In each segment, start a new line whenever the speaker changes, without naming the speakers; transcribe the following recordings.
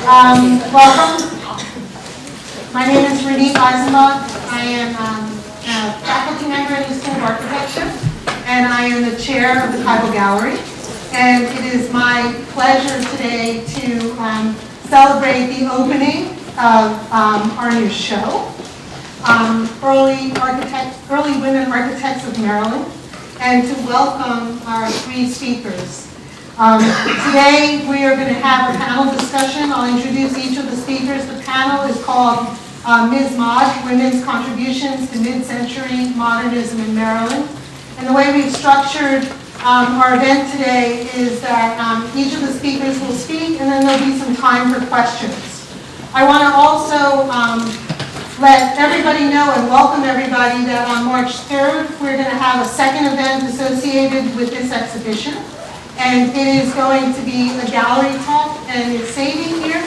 Welcome. My name is Isabelle. I am a faculty member in the School of Architecture, and I am the chair of the Bible Gallery. And it is my pleasure today to celebrate the opening of our new show, Early Women Architects of Maryland, and to welcome our three speakers. Today we are going to have a panel discussion. I'll introduce each of the speakers. The panel is called Ms. Mod, Women's Contributions to Mid-Century Modernism in Maryland. And the way we've structured our event today is that each of the speakers will speak, and then there'll be some time for questions. I want to also let everybody know and welcome everybody that on March 3rd, we're going to have a second event associated with this exhibition. And it is going to be a gallery talk, and it's Sadie here.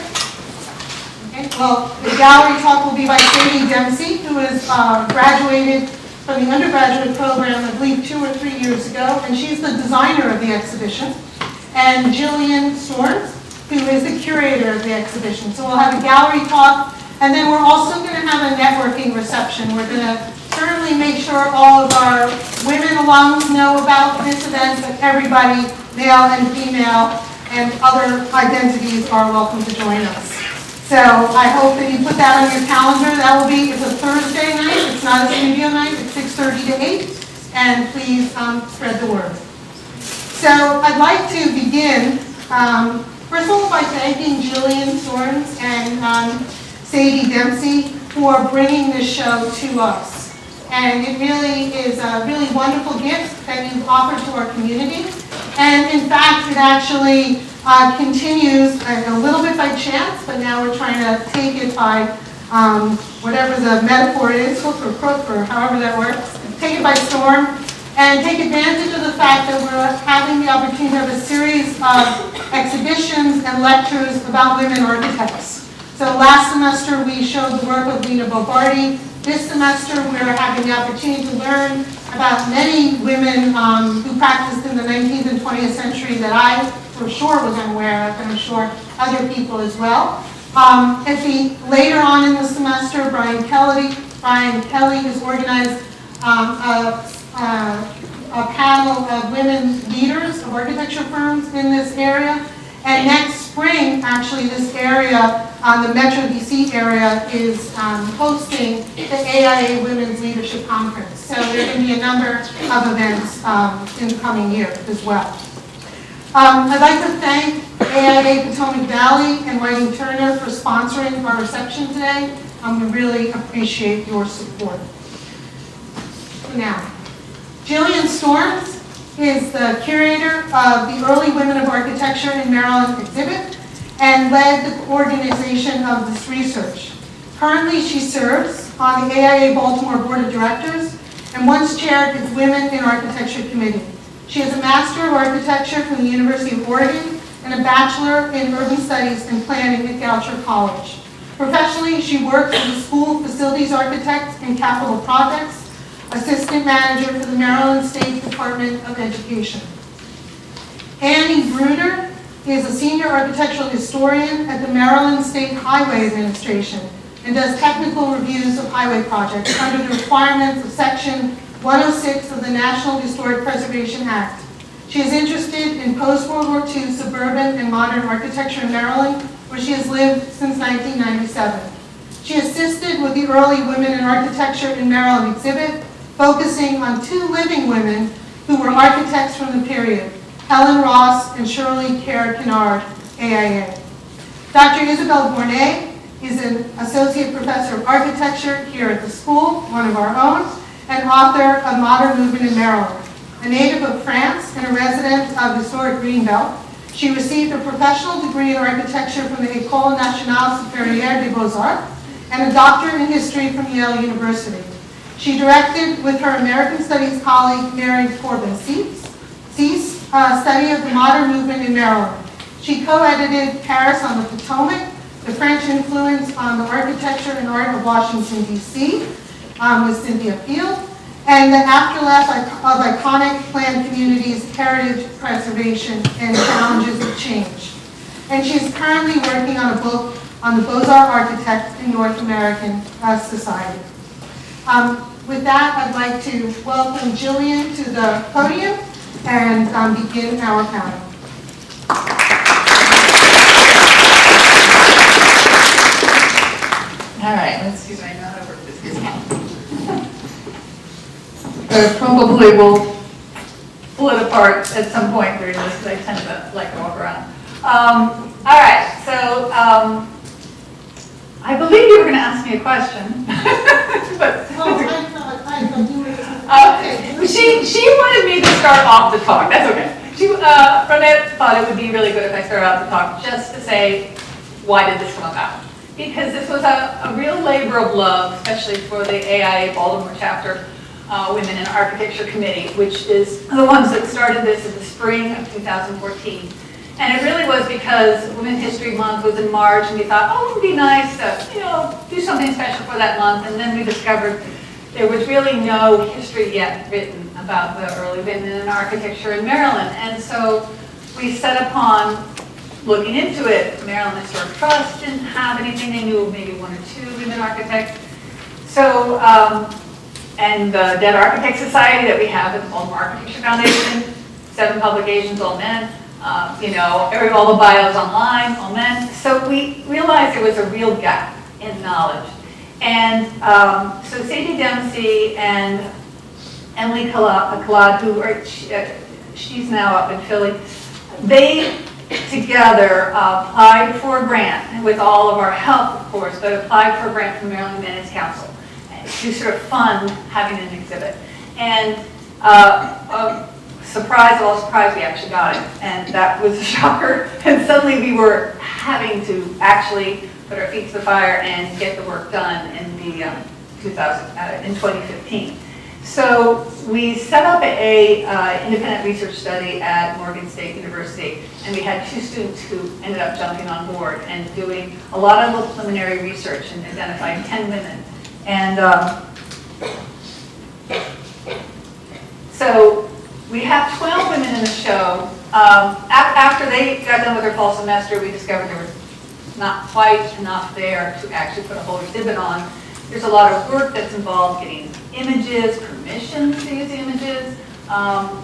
Okay. Well, the gallery talk will be by Sadie Dempsey, who has graduated from the undergraduate program, I believe 2 or 3 years ago, and she's the designer of the exhibition. And Jillian Storm, who is the curator of the exhibition. So we'll have a gallery talk, and then we're also going to have a networking reception. We're going to certainly make sure all of our women alums know about this event, but everybody, male and female, and other identities are welcome to join us. So I hope that you put that on your calendar. That will be, it's a Thursday night, it's not a studio night, it's 6:30 to 8, and please spread the word. So I'd like to begin, first of all, by thanking Jillian Storm and Sadie Dempsey for bringing this show to us. And it really is a really wonderful gift that you've offered to our community. And in fact, it actually continues a little bit by chance, but now we're trying to take it by whatever the metaphor is, hook or crook or however that works, take it by storm and take advantage of the fact that we're having the opportunity to have a series of exhibitions and lectures about women architects. So last semester we showed the work of Lena Bobardi. This semester we're having the opportunity to learn about many women who practiced in the 19th and 20th century that I for sure was unaware of, and I'm sure other people as well. Later on in the semester, Brian Kelly has organized a panel of women leaders of architecture firms in this area. And next spring, actually, this area, the Metro DC area, is hosting the AIA Women's Leadership Conference. So there are going to be a number of events in the coming year as well. I'd like to thank AIA Potomac Valley and Whiting Turner for sponsoring our reception today. We really appreciate your support. Now, Jillian Storm is the curator of the Early Women of Architecture in Maryland exhibit and led the organization of this research. Currently, she serves on the AIA Baltimore Board of Directors and once chaired its Women in Architecture Committee. She has a Master of Architecture from the University of Oregon and a Bachelor in Urban Studies and Planning at Goucher College. Professionally, she works as a school facilities architect and capital projects, Assistant Manager for the Maryland State Department of Education. Annie Bruder is a Senior Architectural Historian at the Maryland State Highway Administration and does technical reviews of highway projects under the requirements of Section 106 of the National Historic Preservation Act. She is interested in post-World War II suburban and modern architecture in Maryland, where she has lived since 1997. She assisted with the Early Women in Architecture in Maryland exhibit, focusing on 2 living women who were architects from the period, Helen Ross and Shirley Kerr Kennard, AIA. Dr. Isabelle Gournay is an Associate Professor of Architecture here at the school, one of our own, and author of Modern Movement in Maryland. A native of France and a resident of historic Greenbelt, she received a professional degree in architecture from the École Nationale Supérieure des Beaux-Arts and a doctorate in history from Yale University. She directed with her American Studies colleague, Mary Corbin-Cease, study of the modern movement in Maryland. She co-edited Paris on the Potomac, the French influence on the architecture and art of Washington, D.C., with Cynthia Field, and the afterlife of iconic planned communities, heritage preservation, and challenges of change. and she's currently working on a book on the Beaux-Arts architect in North American society. With that, I'd like to welcome Jillian to the podium and begin our panel.
All right, let's see if I know how to work this. Probably will pull it apart at some point during this because I tend to like to walk around. All right, so I believe you were going to ask me a question. But she wanted me to start off the talk. That's okay. Renee thought it would be really good if I started off the talk just to say, why did this come about? Because this was a real labor of love, especially for the AIA Baltimore chapter Women in Architecture Committee, which is the ones that started this in the spring of 2014. And it really was because Women's History Month was in March, and we thought, oh, it would be nice to, do something special for that month. And then we discovered there was really no history yet written about the early women in architecture in Maryland. And so we set upon looking into it. Maryland Historic Trust didn't have anything. They knew of maybe one or two women architects. So, and the Dead Architect Society that we have at the Baltimore Architecture Foundation, 7 publications, all men. All the bios online, all men. So we realized there was a real gap in knowledge. And so Sadie Dempsey and Emily Collard, she's now up in Philly, they together applied for a grant, with all of our help, of course, but applied for a grant from the Maryland Women's Council to sort of fund having an exhibit. And surprise of all surprise, we actually got it. And that was a shocker. And suddenly we were having to actually put our feet to the fire and get the work done in the in 2015. So we set up a independent research study at Morgan State University, and we had 2 students who ended up jumping on board and doing a lot of preliminary research and identifying 10 women. And so we have 12 women in the show. After they got done with their fall semester, we discovered there was not quite enough there to actually put a whole exhibit on. There's a lot of work that's involved getting images, permissions to use the images,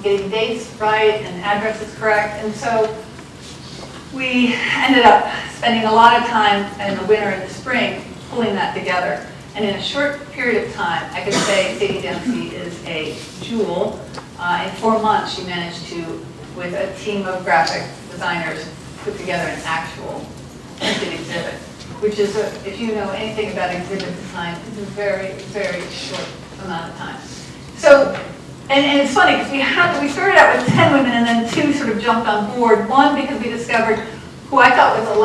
getting dates right and addresses correct. And so we ended up spending a lot of time in the winter and the spring pulling that together. And in a short period of time, I can say Sadie Dempsey is a jewel. In 4 months, she managed to, with a team of graphic designers, put together an actual printed exhibit, which is, if you know anything about exhibit design, it's a very, very short amount of time. So, and it's funny, because we started out with 10 women, and then 2 sort of jumped on board. 1, because we discovered who I thought was a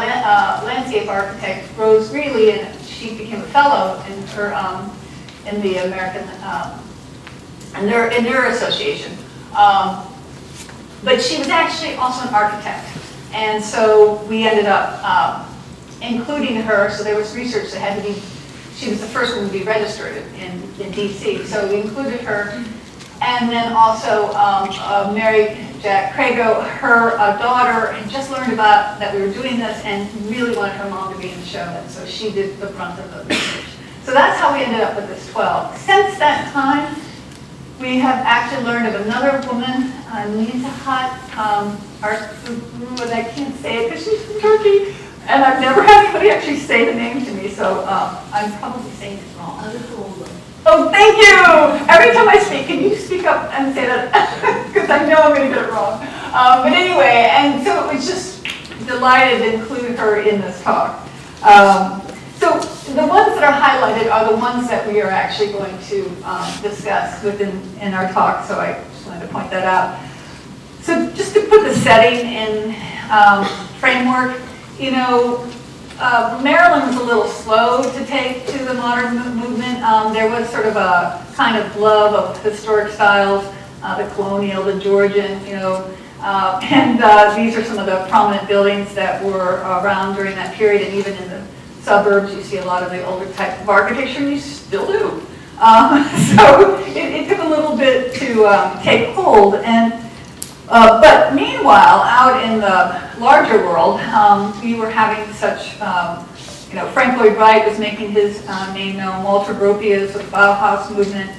landscape architect, Rose Greeley, and she became a fellow in her in the American in their association. But she was actually also an architect, and so we ended up including her. So there was research that had to be. She was the first one to be registered in DC, so we included her. And then also Mary Jack Crago, her daughter had just learned about that we were doing this and really wanted her mom to be in the show, and so she did the brunt of the research. So that's how we ended up with this 12. Since that time, we have actually learned of another woman, Lisa Hutt, and I can't say it because she's from Turkey, and I've never had anybody actually say the name to me, so I'm probably saying it wrong. Oh, thank you! Every time I speak, can you speak up and say that? Because I know I'm going to get it wrong. But anyway, and so it was just delighted to include her in this talk. So the ones that are highlighted are the ones that we are actually going to discuss in our talk, so I just wanted to point that out. So just to put the setting in framework, Maryland was a little slow to take to the modern movement. There was sort of a kind of love of historic styles, the colonial, the Georgian, and these are some of the prominent buildings that were around during that period, and even in the suburbs, you see a lot of the older type of architecture, and you still do. So it took a little bit to take hold, and but meanwhile, out in the larger world, we were having such, Frank Lloyd Wright was making his name known, Walter Gropius with the Bauhaus movement.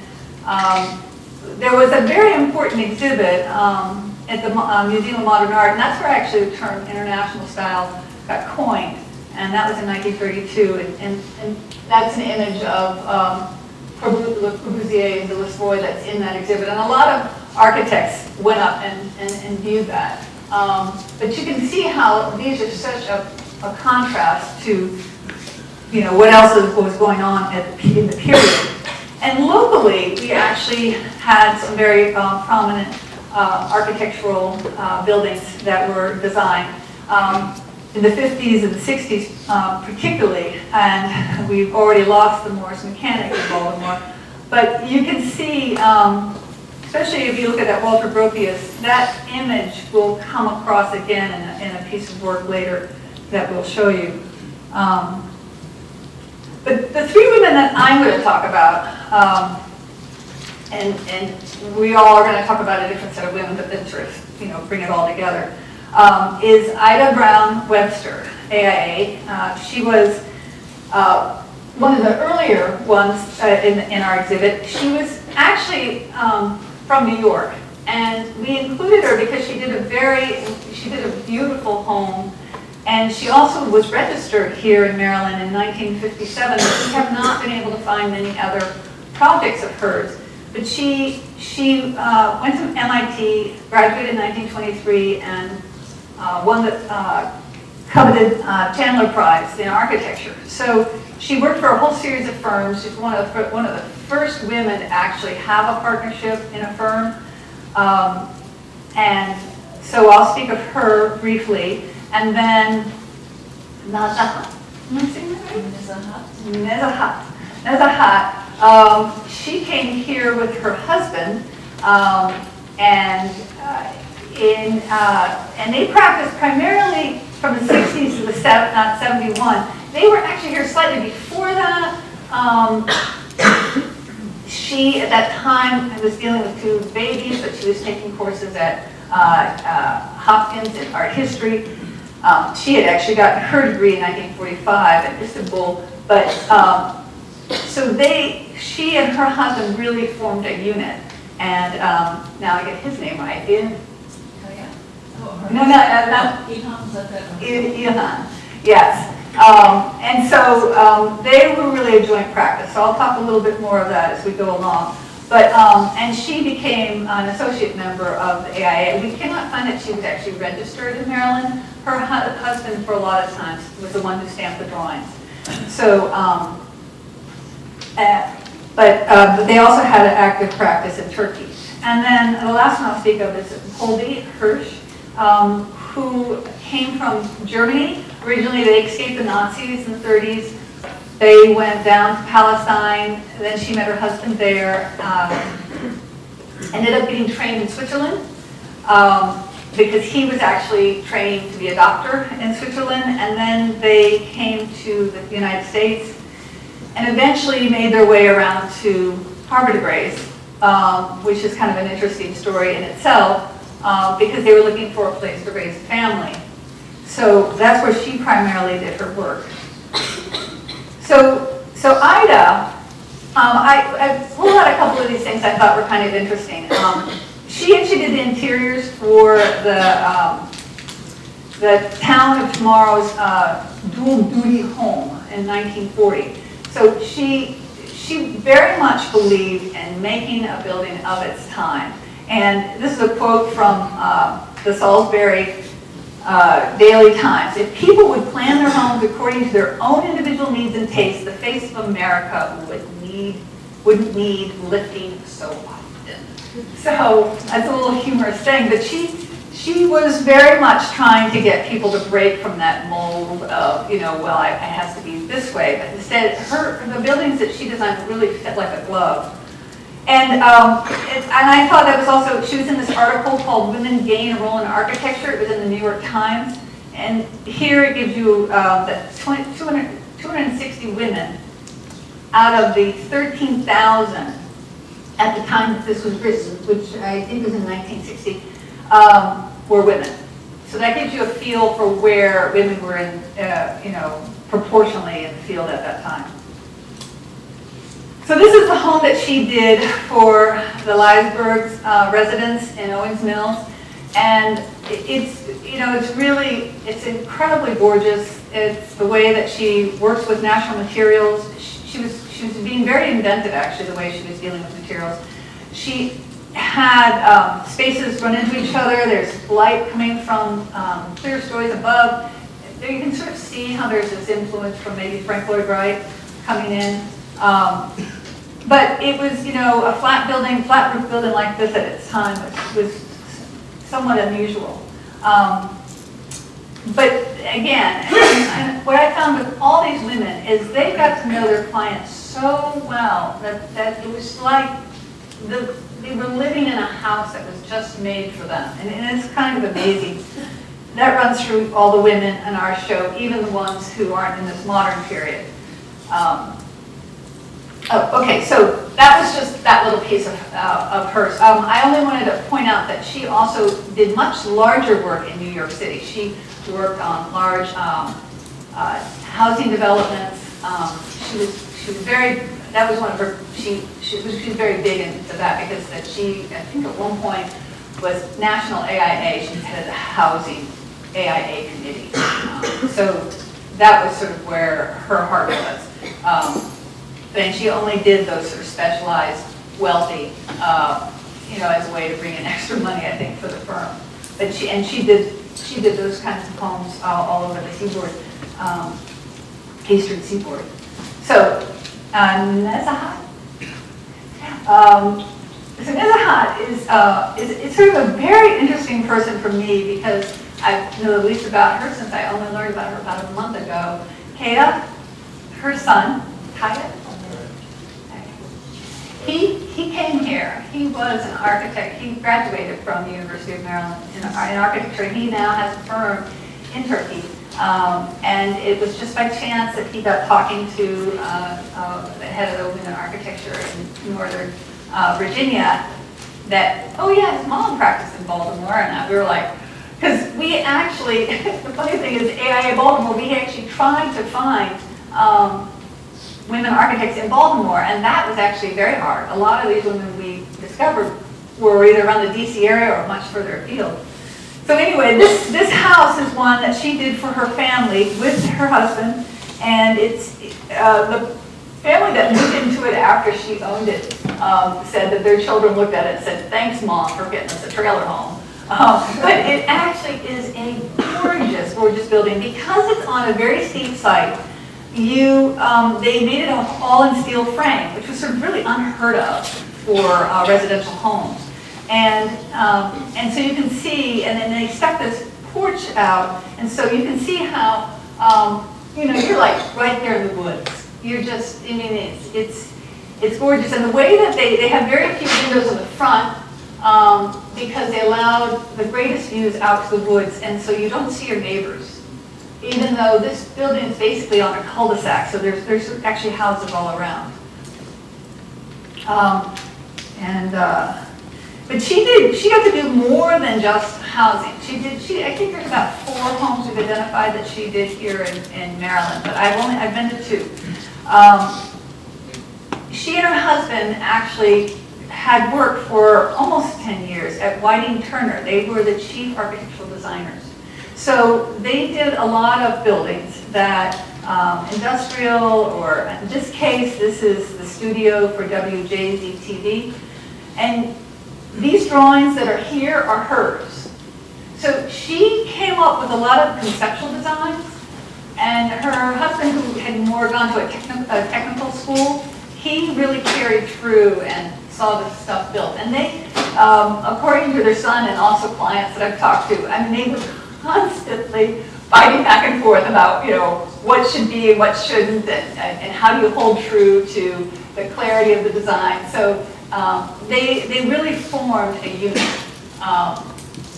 There was a very important exhibit at the Museum of Modern Art, and that's where actually the term international style got coined, and that was in 1932, and that's an image of Le Corbusier and de Lesvoy that's in that exhibit, and a lot of architects went up and viewed that. But you can see how these are such a contrast to, what else was going on in the period. And locally, we actually had some very prominent architectural buildings that were designed in the 50s and the 60s particularly, and we've already lost the Morris Mechanic in Baltimore. But you can see, especially if you look at that Walter Gropius, that image will come across again in a piece of work later that we'll show you. But the three women that I'm going to talk about, and we all are going to talk about a different set of women, but then sort of, bring it all together, is Ida Brown Webster, AIA. She was one of the earlier ones in our exhibit. She was actually from New York, and we included her because she did a beautiful home. And she also was registered here in Maryland in 1957. We have not been able to find many other projects of hers. But she went to MIT, graduated in 1923, and won the coveted Chandler Prize in architecture. So she worked for a whole series of firms. She's one of the first women to actually have a partnership in a firm. And so I'll speak of her briefly. And then Nezahat. Am I saying that right? Nezahat. She came here with her husband, and they practiced primarily from the 60s to the 71. They were actually here slightly before that. She, at that time, was dealing with two babies, but she was taking courses at Hopkins in art history. She had actually gotten her degree in 1945 at Istanbul, but so she and her husband really formed a unit. And now I get his name right. Ilhan. Yes. And so they were really a joint practice. So I'll talk a little bit more of that as we go along. But and she became an associate member of the AIA. We cannot find that she was actually registered in Maryland. Her husband, for a lot of times, was the one who stamped the drawings. So, but they also had an active practice in Turkey. And then the last one I'll speak of is Holdy Hirsch, who came from Germany. Originally, they escaped the Nazis in the 30s. They went down to Palestine, and then she met her husband there, ended up getting trained in Switzerland, because he was actually trained to be a doctor in Switzerland, and then they came to the United States, and eventually made their way around to Harvard degrees, which is kind of an interesting story in itself, because they were looking for a place to raise a family. So that's where she primarily did her work. So Ida, I pulled out a couple of these things I thought were kind of interesting. She actually did the interiors for the Town of Tomorrow's dual duty home in 1940. So she very much believed in making a building of its time. And this is a quote from the Salisbury Daily Times. If people would plan their homes according to their own individual needs and tastes, the face of America wouldn't need lifting so often. So that's a little humorous thing, but she was very much trying to get people to break from that mold of, it has to be this way. But instead, the buildings that she designed really fit like a glove. And I thought that was also, she was in this article called Women Gain a Role in Architecture. It was in the New York Times. And here it gives you that 260 women out of the 13,000 at the time that this was written, which I think was in 1960, were women. So that gives you a feel for where women were in, proportionally in the field at that time. So this is the home that she did for the Leisberg's residents in Owings Mills. And it's incredibly gorgeous. It's the way that she works with natural materials. She was being very inventive, actually, the way she was dealing with materials. She had spaces run into each other. There's light coming from clear stories above. There you can sort of see how there's this influence from maybe Frank Lloyd Wright coming in. But it was, a flat roof building like this at its time was somewhat unusual. But again, and what I found with all these women is they got to know their clients so well that it was like they were living in a house that was just made for them. And it's kind of amazing. That runs through all the women in our show, even the ones who aren't in this modern period. Okay, so that was just that little piece of hers. I only wanted to point out that she also did much larger work in New York City. She worked on large housing developments. She was very, that was one of her, she was very big into that because that she, I think at one point, was National AIA. She headed the Housing AIA Committee. So that was sort of where her heart was. And she only did those sort of specialized, wealthy, as a way to bring in extra money, I think, for the firm. But she did those kinds of homes all over the seaboard, eastern seaboard. So Nezahat. So Nezahat is sort of a very interesting person for me because I know the least about her since I only learned about her about a month ago. Kaya, her son, Kaya. He came here. He was an architect. He graduated from the University of Maryland in architecture. He now has a firm in Turkey. And it was just by chance that he got talking to the head of the women in architecture in Northern Virginia that, oh yeah, his mom practiced in Baltimore. And we were like, because we actually, the funny thing is AIA Baltimore, we actually tried to find women architects in Baltimore, and that was actually very hard. A lot of these women we discovered were either around the DC area or much further afield. So anyway, this house is one that she did for her family with her husband, and it's the family that moved into it after she owned it said that their children looked at it and said, "Thanks, Mom, for getting us a trailer home." But it actually is a gorgeous, gorgeous building because it's on a very steep site. They made it all in steel frame, which was sort of really unheard of for residential homes. And so you can see, and then they stuck this porch out, and so you can see how, you're like right there in the woods. You're just, it's gorgeous. And the way that they have very few windows in the front, because they allowed the greatest views out to the woods, and so you don't see your neighbors. Even though this building is basically on a cul-de-sac, so there's actually houses all around. But she got to do more than just housing. I think there's about 4 homes we've identified that she did here in Maryland, but I've been to 2. She and her husband actually had worked for almost 10 years at Whiting Turner. They were the chief architectural designers. So they did a lot of buildings that industrial, or in this case, this is the studio for WJZ-TV. And these drawings that are here are hers. So she came up with a lot of conceptual designs, and her husband, who had more gone to a technical school, he really carried through and saw this stuff built. And they, according to their son and also clients that I've talked to, they would constantly fighting back and forth about, what should be and what shouldn't, and how do you hold true to the clarity of the design. So they really formed a unit.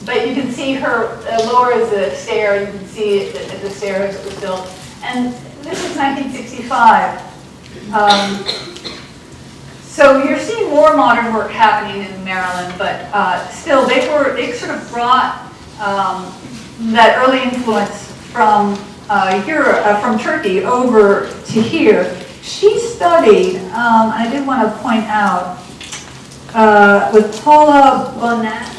But you can see her, lower is the stair, you can see the stairs that was built. And this is 1965. So you're seeing more modern work happening in Maryland, but still they sort of brought that early influence from Europe, from Turkey over to here. She studied, I did want to point out, with Paula Bonatz.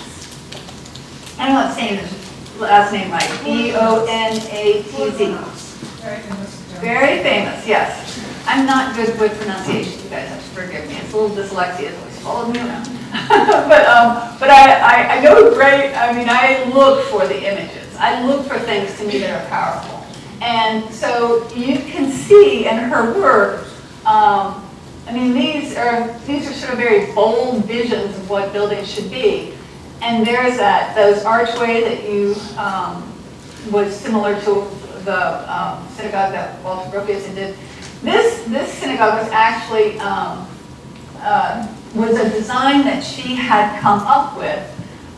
I don't know if I'm saying his last name right. Bonatz. Very famous, yes. I'm not good with pronunciation, you guys have to forgive me. It's a little dyslexia, it's always followed me around. but I know great, I mean, I look for the images. I look for things to me that are powerful. And so you can see in her work, I mean, these are sort of very bold visions of what buildings should be. And there's those archway that you, was similar to the synagogue that Walter Gropius did. This synagogue was actually, was a design that she had come up with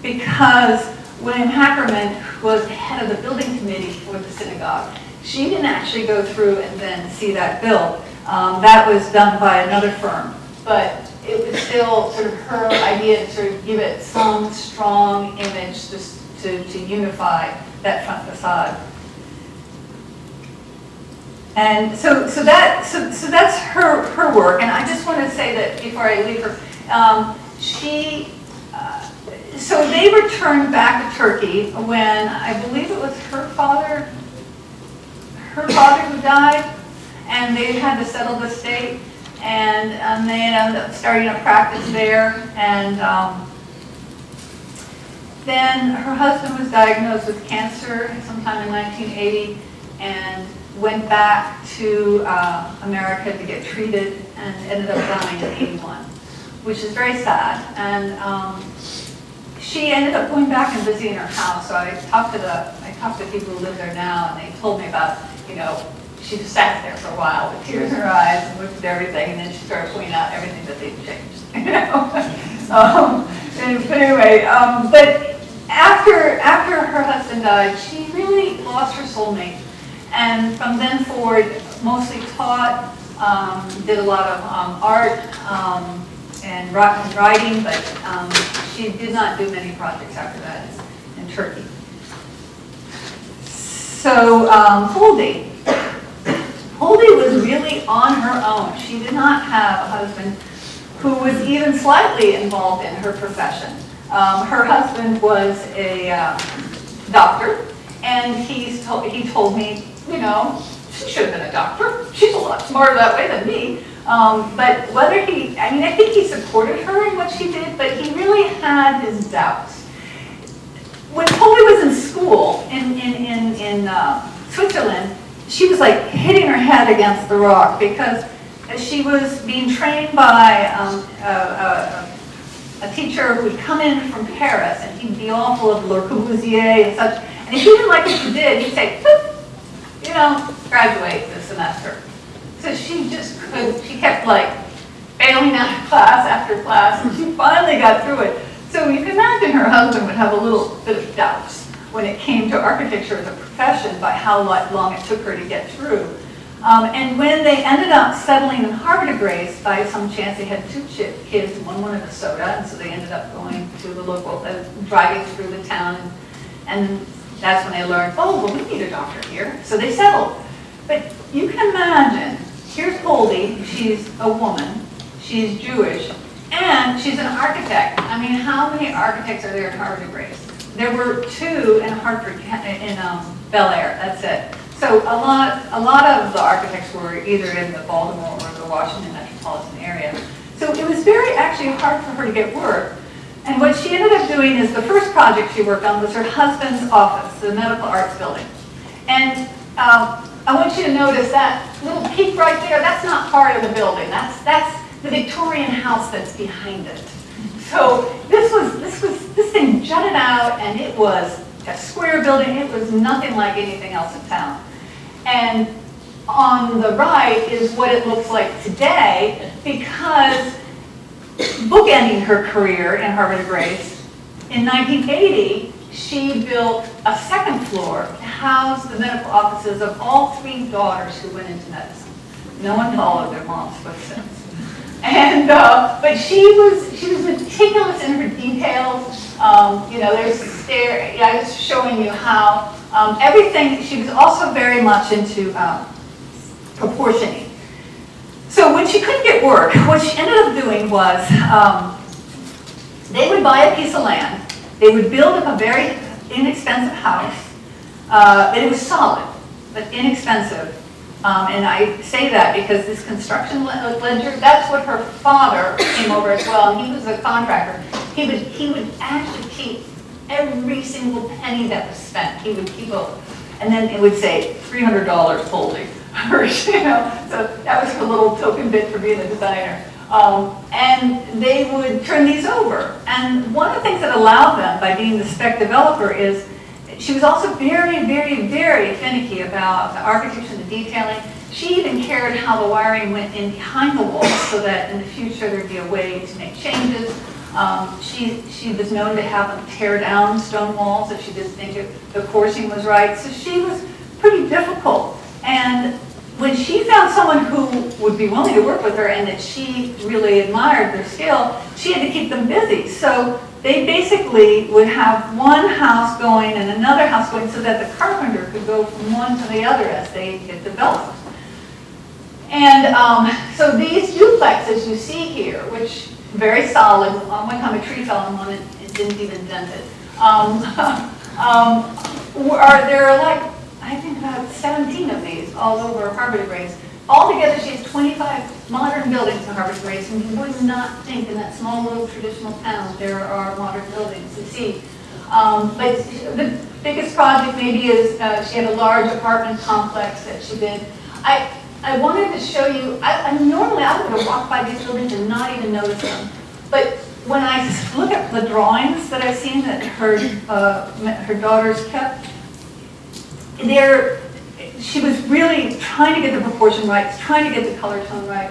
because William Hackerman was head of the building committee for the synagogue. She didn't actually go through and then see that built. That was done by another firm, but it was still sort of her idea to sort of give it some strong image just to unify that front facade. And so that's her work. And I just want to say that before I leave her, so they returned back to Turkey when I believe it was her father who died, and they had to settle the state, and they ended up starting a practice there, and then her husband was diagnosed with cancer sometime in 1980, and went back to America to get treated, and ended up dying in 81, which is very sad. And she ended up going back and visiting her house. So I talked to people who live there now, and they told me about, she just sat there for a while with tears in her eyes and looked at everything, and then she started pointing out everything that they'd changed. But anyway, but after her husband died, she really lost her soulmate, and from then forward, mostly taught, did a lot of art and writing, but she did not do many projects after that in Turkey. So Holdy was really on her own. She did not have a husband who was even slightly involved in her profession. Her husband was a doctor, and he told me, she should have been a doctor. She's a lot smarter that way than me. But whether I think he supported her in what she did, but he really had his doubts. When Holly was in school in Switzerland, she was like hitting her head against the rock because she was being trained by a teacher who would come in from Paris, and he'd be all full of Le Corbusier and such. And if he didn't like what you did, he'd say, graduate this semester. So she just couldn't, she kept like failing out of class after class, and she finally got through it. So you can imagine her husband would have a little bit of doubts when it came to architecture as a profession by how long it took her to get through. And when they ended up settling in Havre de Grace, by some chance they had two kids, one wanted a soda, and so they ended up going to the local, driving through the town, and that's when they learned, we need a doctor here. So they settled. But you can imagine, here's Holdy, she's a woman, she's Jewish, and she's an architect. I mean, how many architects are there in Havre de Grace? There were 2 in Hartford, in Bel Air, that's it. So a lot of the architects were either in the Baltimore or the Washington metropolitan area. So it was actually hard for her to get work. And what she ended up doing is the first project she worked on was her husband's office, the medical arts building. And I want you to notice that little peak right there, that's not part of the building. That's the Victorian house that's behind it. So this thing jutted out, and it was a square building. It was nothing like anything else in town. And on the right is what it looks like today, because bookending her career in Havre de Grace, in 1980, she built a second floor to house the medical offices of all 3 daughters who went into medicine. No one followed their mom's footsteps. And but she was meticulous in her details. You know, I was showing you how everything. She was also very much into proportioning. So when she couldn't get work, what she ended up doing was they would buy a piece of land. They would build up a very inexpensive house. It was solid, but inexpensive. And I say that because this construction ledger, that's what her father came over as well, and he was a contractor. He would actually keep every single penny that was spent. He would keep over. And then it would say $300 holding. You know, so that was her little token bit for being a designer. And they would turn these over. And one of the things that allowed them, by being the spec developer, is she was also very, very, very finicky about the architecture and the detailing. She even cared how the wiring went in behind the walls so that in the future there'd be a way to make changes. She was known to have them tear down stone walls if she didn't think the coursing was right. So she was pretty difficult. And when she found someone who would be willing to work with her and that she really admired their skill, she had to keep them busy. So they basically would have one house going and another house going so that the carpenter could go from one to the other as they get developed. And so these duplexes you see here, which very solid, one time a tree fell on one and it didn't even dent it, there are like, I think about 17 of these all over Harvard Grace. Altogether, she has 25 modern buildings in Harvard Grace, and you would not think in that small little traditional town there are modern buildings to see. But the biggest project maybe is she had a large apartment complex that she did. I wanted to show you, normally I would have walked by these buildings and not even noticed them. But when I look at the drawings that I've seen that her daughters kept, she was really trying to get the proportion right, trying to get the color tone right.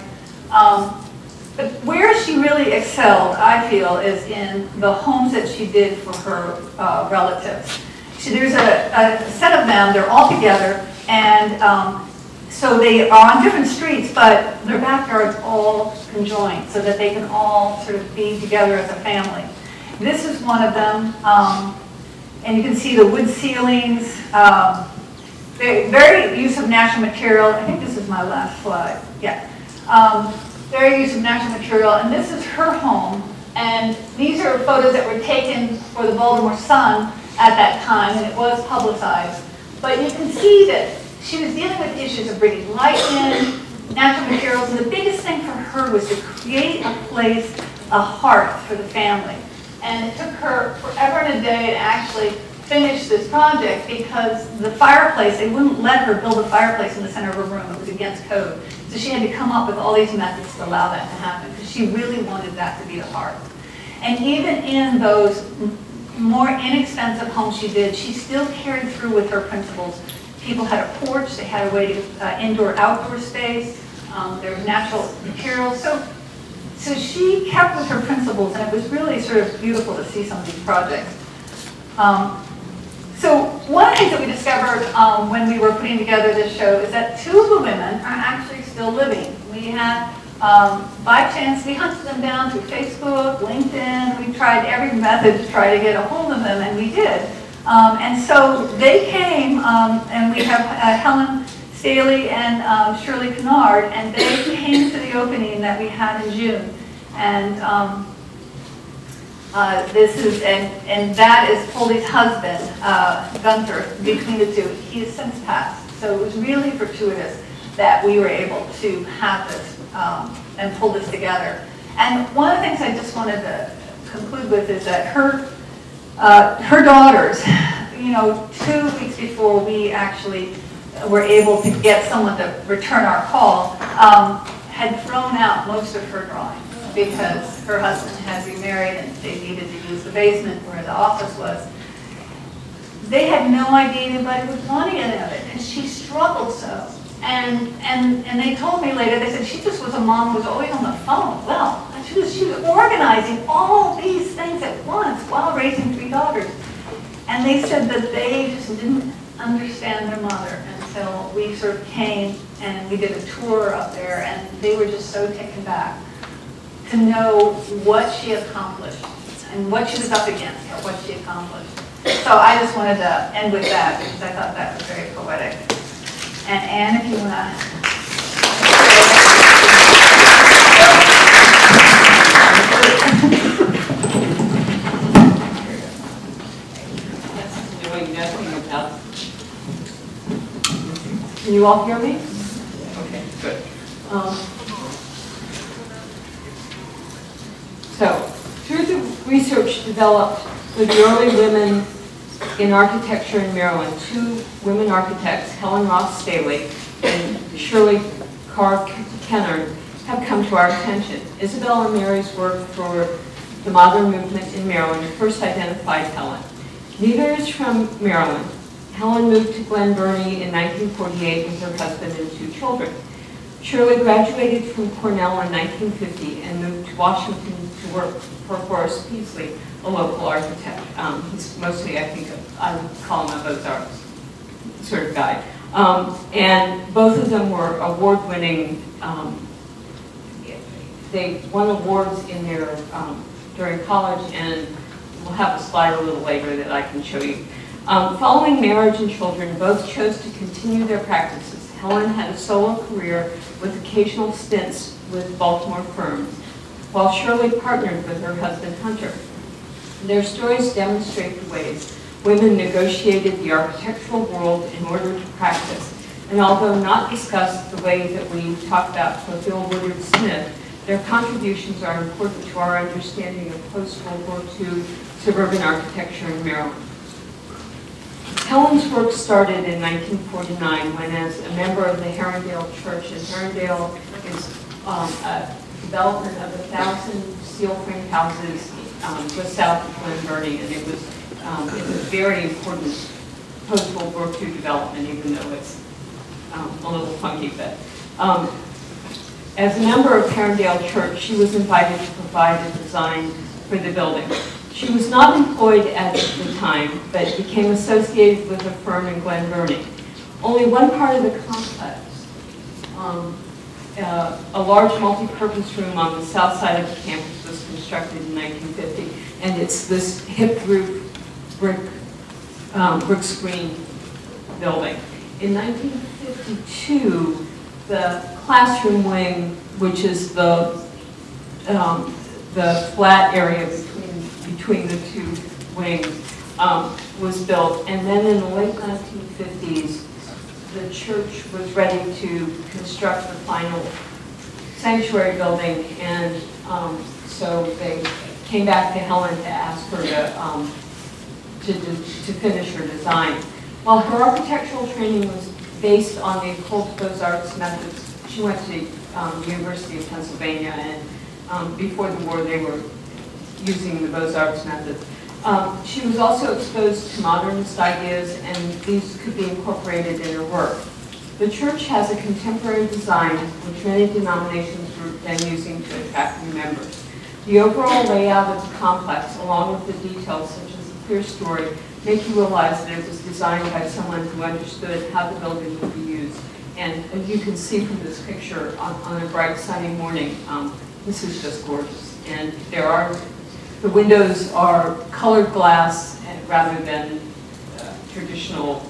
But where she really excelled, I feel, is in the homes that she did for her relatives. There's a set of them, they're all together, and so they are on different streets, but their backyards all conjoined so that they can all sort of be together as a family. This is one of them, and you can see the wood ceilings, very use of natural material. I think this is my last slide. Yeah. Very use of natural material, and this is her home. And these are photos that were taken for the Baltimore Sun at that time, and it was publicized. But you can see that she was dealing with issues of bringing light in, natural materials, and the biggest thing for her was to create a place, a hearth for the family. And it took her forever and a day to actually finish this project because the fireplace, they wouldn't let her build a fireplace in the center of her room. It was against code. So she had to come up with all these methods to allow that to happen because she really wanted that to be the hearth. And even in those more inexpensive homes she did, she still carried through with her principles. People had a porch, they had a way to indoor-outdoor space, there was natural materials. So she kept with her principles, and it was really sort of beautiful to see some of these projects. So one of the things that we discovered when we were putting together this show is that two of the women are actually still living. We had, by chance, we hunted them down through Facebook, LinkedIn. We tried every method to try to get a hold of them, and we did. And so they came, and we have Helen Staley and Shirley Kennard, and they came to the opening that we had in June. And this is, and that is Polly's husband, Gunther, between the two. He has since passed. So it was really fortuitous that we were able to have this and pull this together. And one of the things I just wanted to conclude with is that her daughters, 2 weeks before we actually were able to get someone to return our call, had thrown out most of her drawings because her husband had remarried and they needed to use the basement where the office was. They had no idea anybody would want any of it because she struggled so. And they told me later, they said she just was a mom who was always on the phone. Well, she was organizing all these things at once while raising 3 daughters. And they said that they just didn't understand their mother until we sort of came and we did a tour up there, and they were just so taken back to know what she accomplished and what she was up against, or what she accomplished. So I just wanted to end with that because I thought that was very poetic. And Anne, if you want to.
Knowing nothing about. Can you all hear me? Okay, good. So, through the research developed with the early women in architecture in Maryland, two women architects, Helen Ross Staley and Shirley Carr Kennard, have come to our attention. Isabelle and Mary's work for the modern movement in Maryland first identified Helen. Neither is from Maryland. Helen moved to Glen Burnie in 1948 with her husband and two children. Shirley graduated from Cornell in 1950 and moved to Washington to work for Horace Peasley, a local architect. He's mostly, I think, I would call him a Beaux-Arts sort of guy. And both of them were award-winning. They won awards in their during college, and we'll have a slide a little later that I can show you. Following marriage and children, both chose to continue their practices. Helen had a solo career with occasional stints with Baltimore firms, while Shirley partnered with her husband Hunter. Their stories demonstrate the ways women negotiated the architectural world in order to practice. And although not discussed the way that we talk about Clotilde Woodard Smith, their contributions are important to our understanding of post-World War II suburban architecture in Maryland. Helen's work started in 1949 when, as a member of the Herondale Church, and Herondale is a development of 1,000 steel frame houses just south of Glen Burnie, and it was a very important post-World War II development, even though it's a little funky. But as a member of Herondale Church, she was invited to provide a design for the building. She was not employed at the time, but became associated with a firm in Glen Burnie. Only one part of the complex, a large multi-purpose room on the south side of the campus, was constructed in 1950, and it's this hip roof brick screen building. In 1952, the classroom wing, which is the flat area between the two wings, was built. And then in the late 1950s, the church was ready to construct the final sanctuary building, and so they came back to Helen to ask her to finish her design. While her architectural training was based on the occult Beaux-Arts methods, she went to the University of Pennsylvania, and before the war they were using the Beaux-Arts method. She was also exposed to modernist ideas, and these could be incorporated in her work. The church has a contemporary design, which many denominations were then using to attract new members. The overall layout of the complex, along with the details such as the clear story, make you realize that it was designed by someone who understood how the building would be used. And as you can see from this picture, on a bright sunny morning, this is just gorgeous. And the windows are colored glass rather than traditional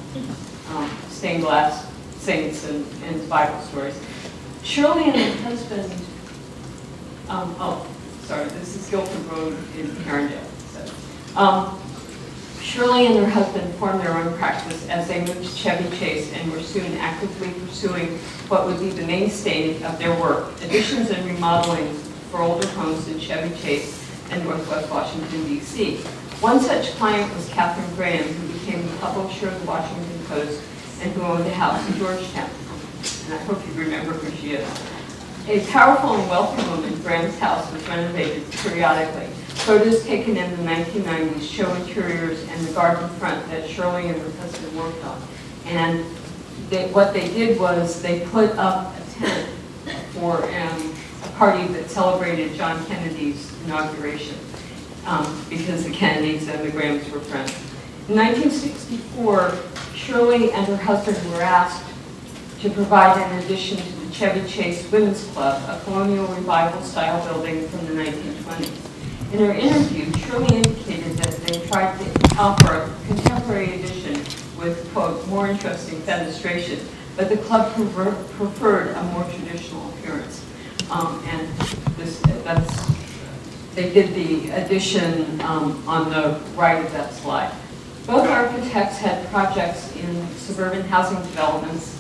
stained glass saints and Bible stories. Shirley and her husband, this is Guilford Road in Herondale. Shirley and her husband formed their own practice as they moved to Chevy Chase and were soon actively pursuing what would be the mainstay of their work, additions and remodeling for older homes in Chevy Chase and Northwest Washington, D.C. One such client was Catherine Graham, who became the publisher of the Washington Post and who owned a house in Georgetown. And I hope you remember who she is. A powerful and wealthy woman, Graham's house was renovated periodically. Photos taken in the 1990s show interiors and the garden front that Shirley and her husband worked on. And what they did was they put up a tent for a party that celebrated John Kennedy's inauguration because the Kennedys and the Grahams were friends. In 1964, Shirley and her husband were asked to provide an addition to the Chevy Chase Women's Club, a colonial revival style building from the 1920s. In her interview, Shirley indicated that they tried to offer a contemporary edition with, quote, more interesting fenestration, but the club preferred a more traditional appearance. And they did the addition on the right of that slide. Both architects had projects in suburban housing developments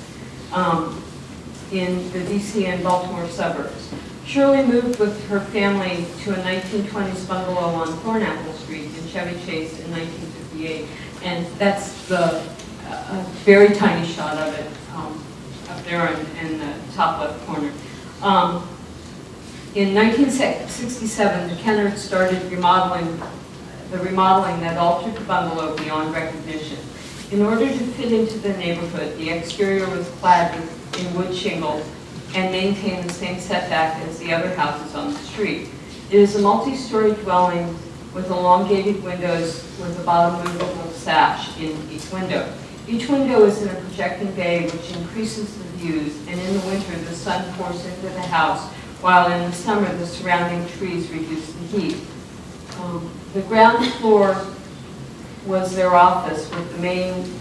in the DC and Baltimore suburbs. Shirley moved with her family to a 1920s bungalow on Thornapple Street in Chevy Chase in 1958, and that's the very tiny shot of it up there in the top left corner. In 1967, the Kennards started the remodeling that altered the bungalow beyond recognition. In order to fit into the neighborhood, the exterior was clad in wood shingles and maintained the same setback as the other houses on the street. It is a multi-story dwelling with elongated windows with a bottom movable sash in each window. Each window is in a projecting bay which increases the views, and in the winter the sun pours into the house, while in the summer the surrounding trees reduce the heat. The ground floor was their office with the main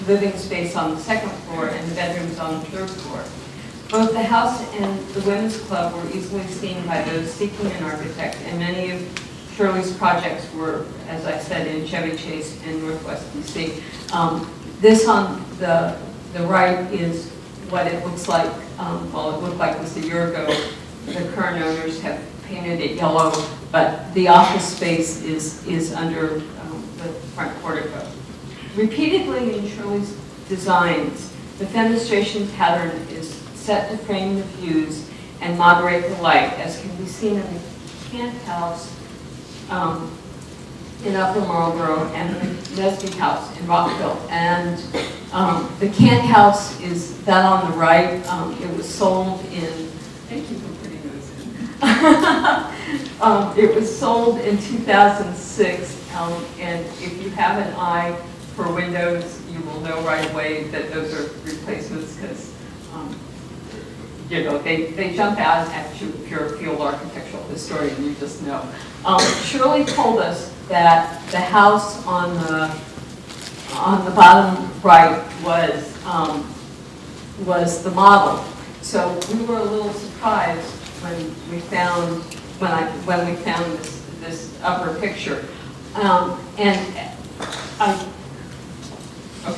living space on the second floor and the bedrooms on the third floor. Both the house and the women's club were easily seen by those seeking an architect, and many of Shirley's projects were, as I said, in Chevy Chase and Northwest DC. This on the right is what it looks like. Well, it looked like this a year ago. The current owners have painted it yellow, but the office space is under the front portico. Repeatedly in Shirley's designs, the fenestration pattern is set to frame the views and moderate the light, as can be seen in the Kant House in Upper Marlborough and the Nesby House in Rockville. And the Kant House is that on the right. It was sold in, thank you for putting those in. It was sold in 2006, and if you have an eye for windows, you will know right away that those are replacements because they jump out at you if you're a field architectural historian, you just know. Shirley told us that the house on the bottom right was the model. So we were a little surprised when we found this upper picture.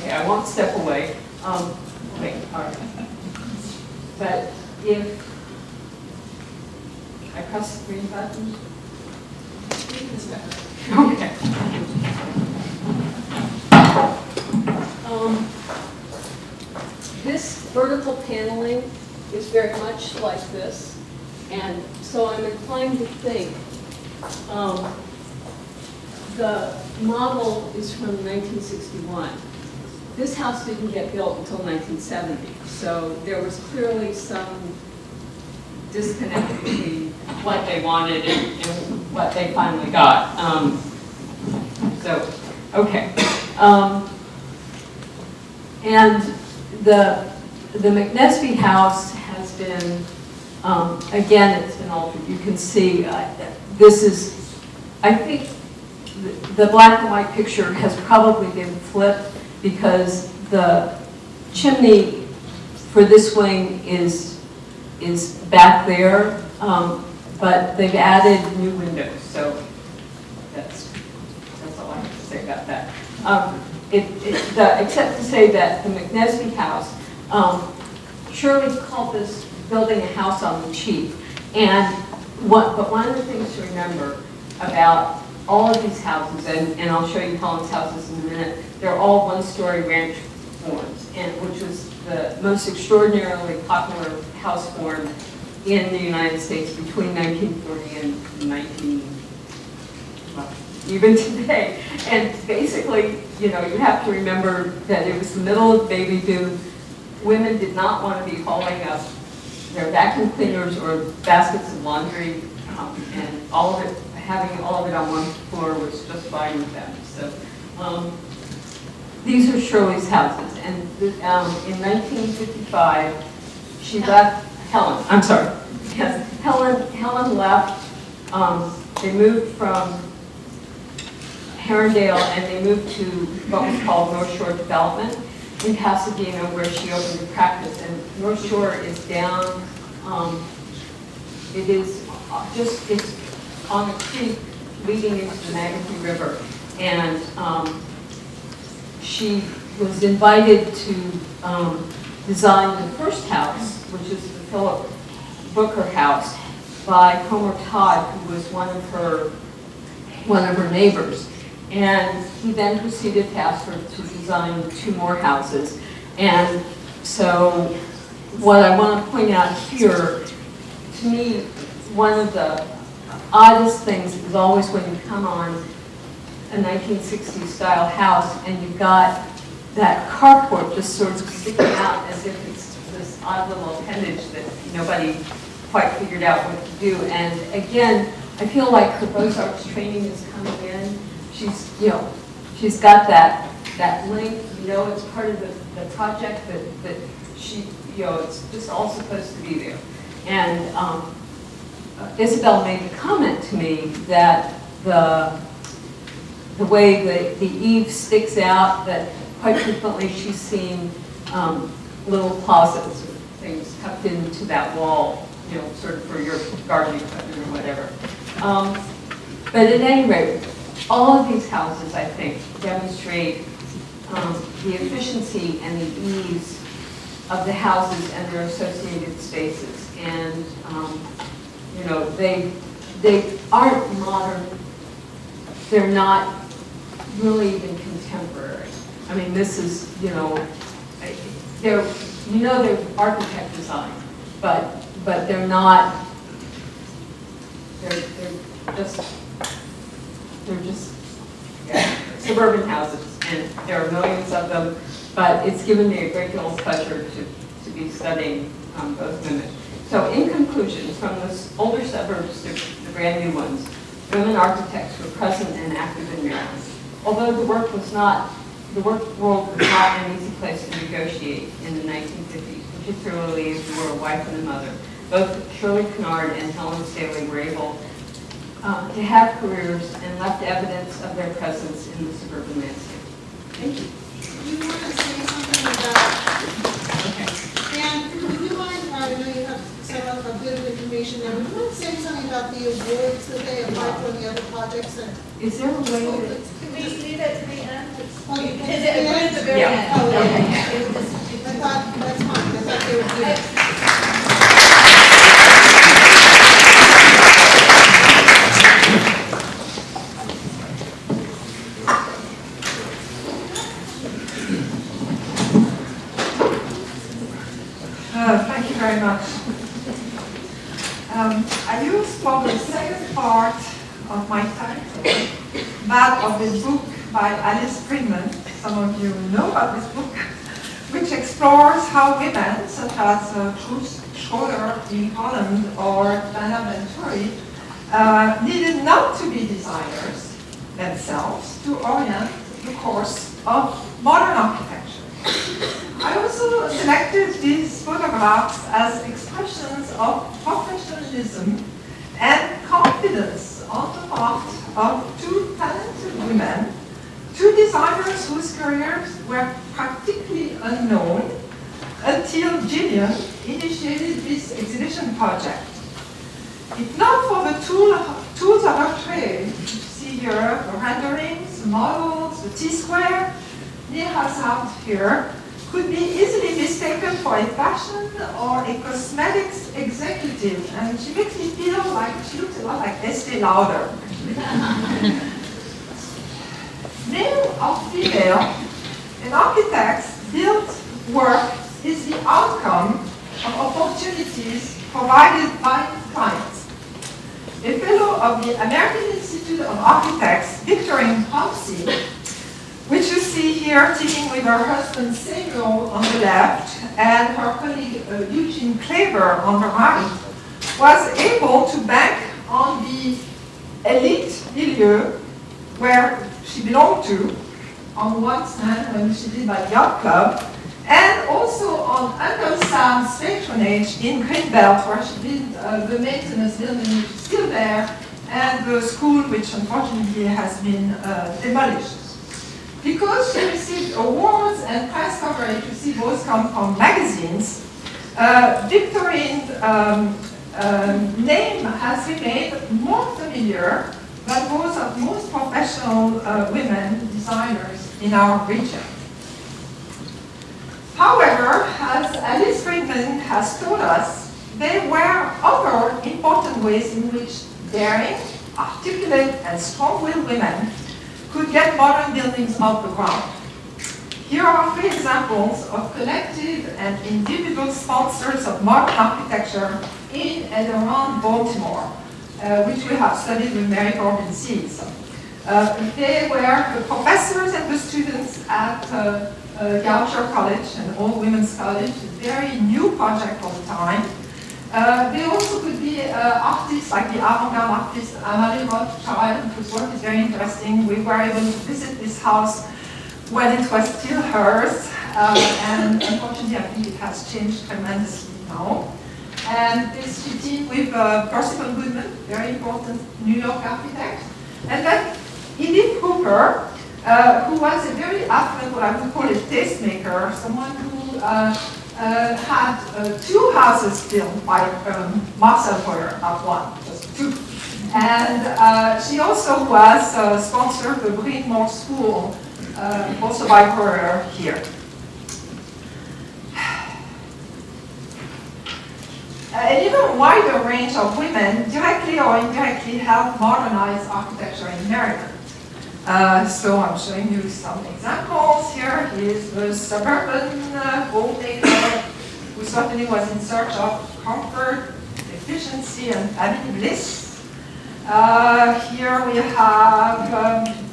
I won't step away. Wait, all right. But if I press the green button, okay. This vertical paneling is very much like this, and so I'm inclined to think the model is from 1961. This house didn't get built until 1970, so there was clearly some disconnect between what they wanted and what they finally got. And the McNesby house has been, again, it's been altered. You can see this is, I think the black and white picture has probably been flipped because the chimney for this wing is back there, but they've added new windows, so that's all I have to say about that. Except to say that the McNesby house, Shirley called this building a house on the cheap, but one of the things to remember about all of these houses, and I'll show you Helen's houses in a minute, they're all one-story ranch forms, which was the most extraordinarily popular house form in the United States between 1940 and even today. And basically, you have to remember that it was the middle of baby boom. Women did not want to be hauling up their vacuum cleaners or baskets of laundry, and having all of it on one floor was just fine with them. So these are Shirley's houses, and in 1955, she left, Helen, I'm sorry. Yes, Helen left. They moved from Herondale and they moved to what was called North Shore Development in Pasadena, where she opened a practice. And North Shore is down, it is it's on a creek leading into the Magothy River. And she was invited to design the first house, which is the Philip Booker house, by Homer Todd, who was one of her neighbors. And he then proceeded to ask her to design 2 more houses. And so what I want to point out here, to me, one of the oddest things is always when you come on a 1960s style house and you've got that carport just sort of sticking out as if it's this odd little appendage that nobody quite figured out what to do. And again, I feel like her Beaux-Arts training is coming in. She's got that link, it's part of the project that she, it's just all supposed to be there. And Isabelle made the comment to me that the way the eave sticks out, that quite frequently she's seen little closets or things tucked into that wall, sort of for your gardening equipment or whatever. But at any rate, all of these houses, I think, demonstrate the efficiency and the ease of the houses and their associated spaces. And, they aren't modern. They're not really even contemporary. I mean, this is, they're architect design, but they're not, they're just suburban houses, and there are millions of them, but it's given me a great deal of pleasure to be studying both women. So in conclusion, from the older suburbs to the brand new ones, women architects were present and active in Maryland. Although the work world was not an easy place to negotiate in the 1950s, particularly if you were a wife and a mother. Both Shirley Kennard and Helen Staley were able to have careers and left evidence of their presence in the suburban landscape. Thank you.
You want to say something about, okay. And would you mind, I know you have a bit of information there, would you mind saying something about the awards that they applied for the other projects?
Is there a way that...
Can we leave it to the end?
Oh, you can-
Is it at the very
Yeah.
end?
Oh,
Okay.
yeah.
It was just-
I thought, that's fine, I thought they would do it.
Thank you very much. I used for the second part of my title that of this book by Alice Freeman. Some of you know about this book, which explores how women, such as Truth Schroeder in Holland or Diana Venturi, needed not to be designers themselves to orient the course of modern architecture. I also selected these photographs as expressions of professionalism and confidence on the part of 2 talented women, 2 designers whose careers were practically unknown until Jillian initiated this exhibition project. If not for the tools of her trade, you see here the renderings, the models, the T-square, near us out here, could be easily mistaken for a fashion or a cosmetics executive. And she makes me feel like she looks a lot like Estee Lauder. Male or female, an architect's built work is the outcome of opportunities provided by clients. A fellow of the American Institute of Architects, Victorine Homsey, which you see here sitting with her husband Samuel on the left and her colleague Eugene Klaver on the right, was able to bank on the elite milieu where she belonged to, on one hand when she did my yacht club, And also on Uncle Sam's patronage in Greenbelt, where she did the maintenance building, which is still there, and the school, which unfortunately has been demolished. Because she received awards and press coverage, you see both come from magazines, Victorine's name has remained more familiar than those of most professional women designers in our region. However, as Alice Friedman has told us, there were other important ways in which daring, articulate, and strong-willed women could get modern buildings off the ground. Here are 3 examples of collective and individual sponsors of modern architecture in and around Baltimore, which we have studied with Mary Corbin Seeds. They were the professors and the students at Goucher College, an all-women's college, a very new project all the time. They also could be artists like the avant-garde artist Amalie Rothschild, whose work is very interesting. We were able to visit this house when it was still hers, and unfortunately I think it has changed tremendously now. And this she did with Percival Goodman, very important New York architect. And then Edith Hooper, who was a very affluent, what I would call a tastemaker, someone who had 2 houses built by Marcel Breuer, not one, just 2. And she also was sponsored the Bryn Mawr School, also by Breuer here. An even wider range of women directly or indirectly helped modernize architecture in Maryland. So I'm showing you some examples. Here is the suburban homemaker who certainly was in search of comfort, efficiency, and family bliss. Here we have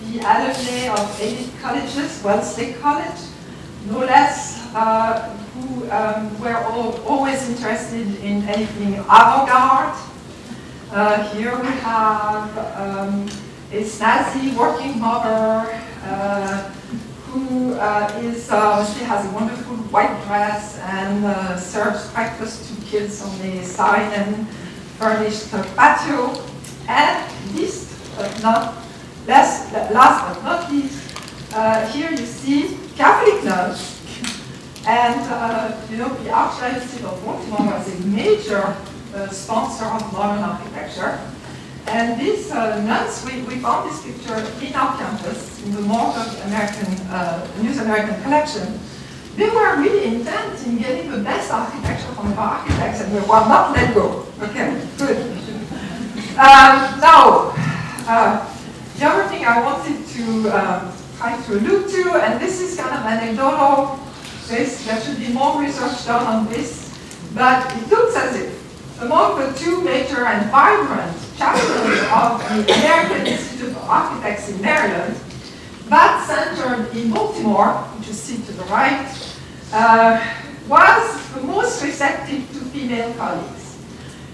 the alumni of elite colleges, Wellesley College, no less, who were always interested in anything avant-garde. Here we have a snazzy working mother who she has a wonderful white dress and serves breakfast to kids on the side and furnished patio. And last but not least, here you see Catholic nuns. And the Archdiocese of Baltimore was a major sponsor of modern architecture. And these nuns, we found this picture in our campus, in the morgue of the New American Collection. They were really intent in getting the best architecture from the architects, and they were not let go. Okay, good. Now, the other thing I wanted to try to allude to, and this is kind of anecdotal, there should be more research done on this, but it looks as if among the 2 major and vibrant chapters of the American Institute of Architects in Maryland, that centered in Baltimore, which you see to the right, was the most receptive to female colleagues.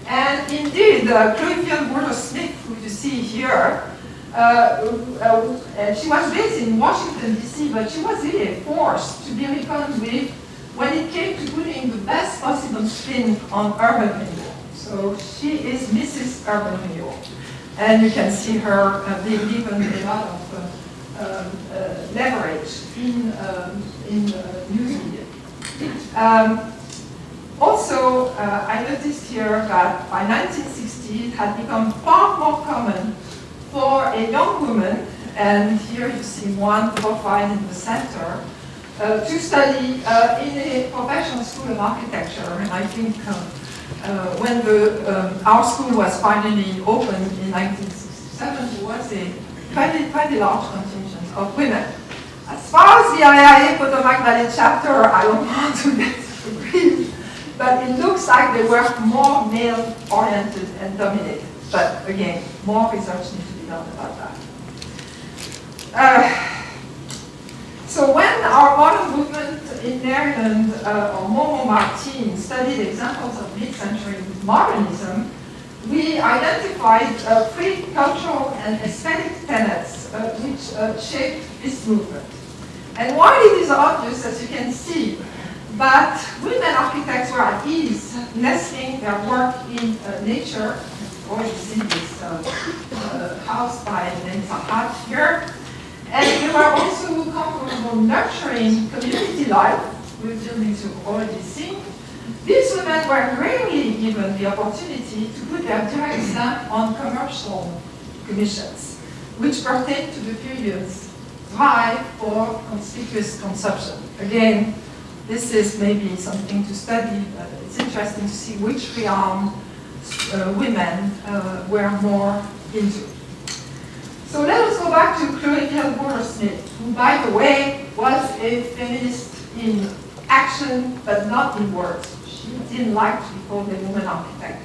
And indeed, Chloe Bruder Smith, who you see here, she was based in Washington, D.C., but she was really a force to be reckoned with when it came to putting the best possible spin on urban renewal. So she is Mrs. Urban Renewal. And you can see her being given a lot of leverage in news media. Also, I noticed here that by 1960 it had become far more common for a young woman, and here you see one profile in the center, to study in a professional school of architecture. And I think when our school was finally opened in 1967, there was a fairly large contingent of women. As far as the IIA Potomac Valley chapter, I don't want to get agreed, but it looks like they were more male-oriented and dominated. But again, more research needs to be done about that. So when our modern movement in Maryland, or Momo Martin, studied examples of mid-century modernism, we identified 3 cultural and aesthetic tenets which shaped this movement. And while it is obvious, as you can see, but women architects were at ease, nestling their work in nature. Or you see this house by Nensahat here. And they were also comfortable nurturing community life with buildings you've already seen. These women were rarely given the opportunity to put their direct stamp on commercial commissions, which pertain to the period's drive for conspicuous consumption. Again, this is maybe something to study, but it's interesting to see which realm women were more into. So let us go back to Curator Smith, who, by the way, was a feminist in action, but not in words. She didn't like to be called a woman architect.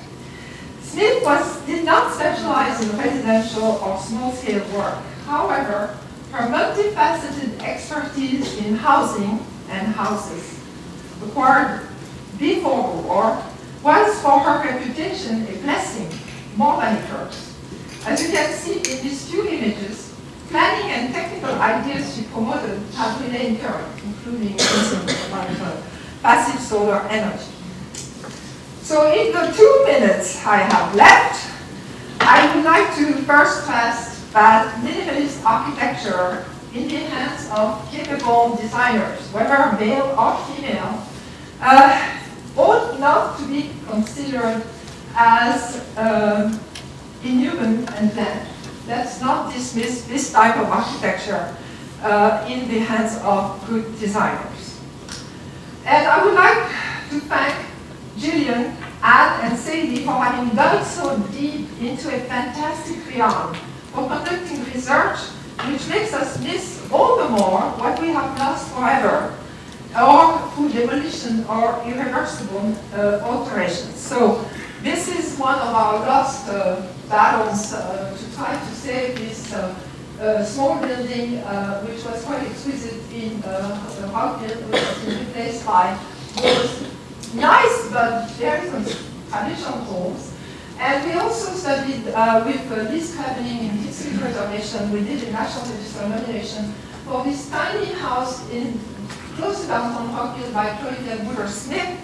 Smith did not specialize in residential or small-scale work. However, her multifaceted expertise in housing and houses, acquired before the war, was for her reputation a blessing, more than a curse. As you can see in these two images, planning and technical ideas she promoted have remained current, including passive solar energy. So in the 2 minutes I have left, I would like to first stress that minimalist architecture in the hands of capable designers, whether male or female, ought not to be considered as inhuman and bland. Let's not dismiss this type of architecture in the hands of good designers. And I would like to thank Jillian, Anne, and Sadie for having dug so deep into a fantastic realm, for conducting research which makes us miss all the more what we have lost forever, or through demolition or irreversible alterations. So this is one of our lost battles to try to save this small building, which was quite exquisite in Rockville, which has been replaced by those nice but very traditional homes. And we also studied with Liz Cravening in History Preservation. We did a National Register nomination for this tiny house in close to downtown Rockville by Bruder Smith,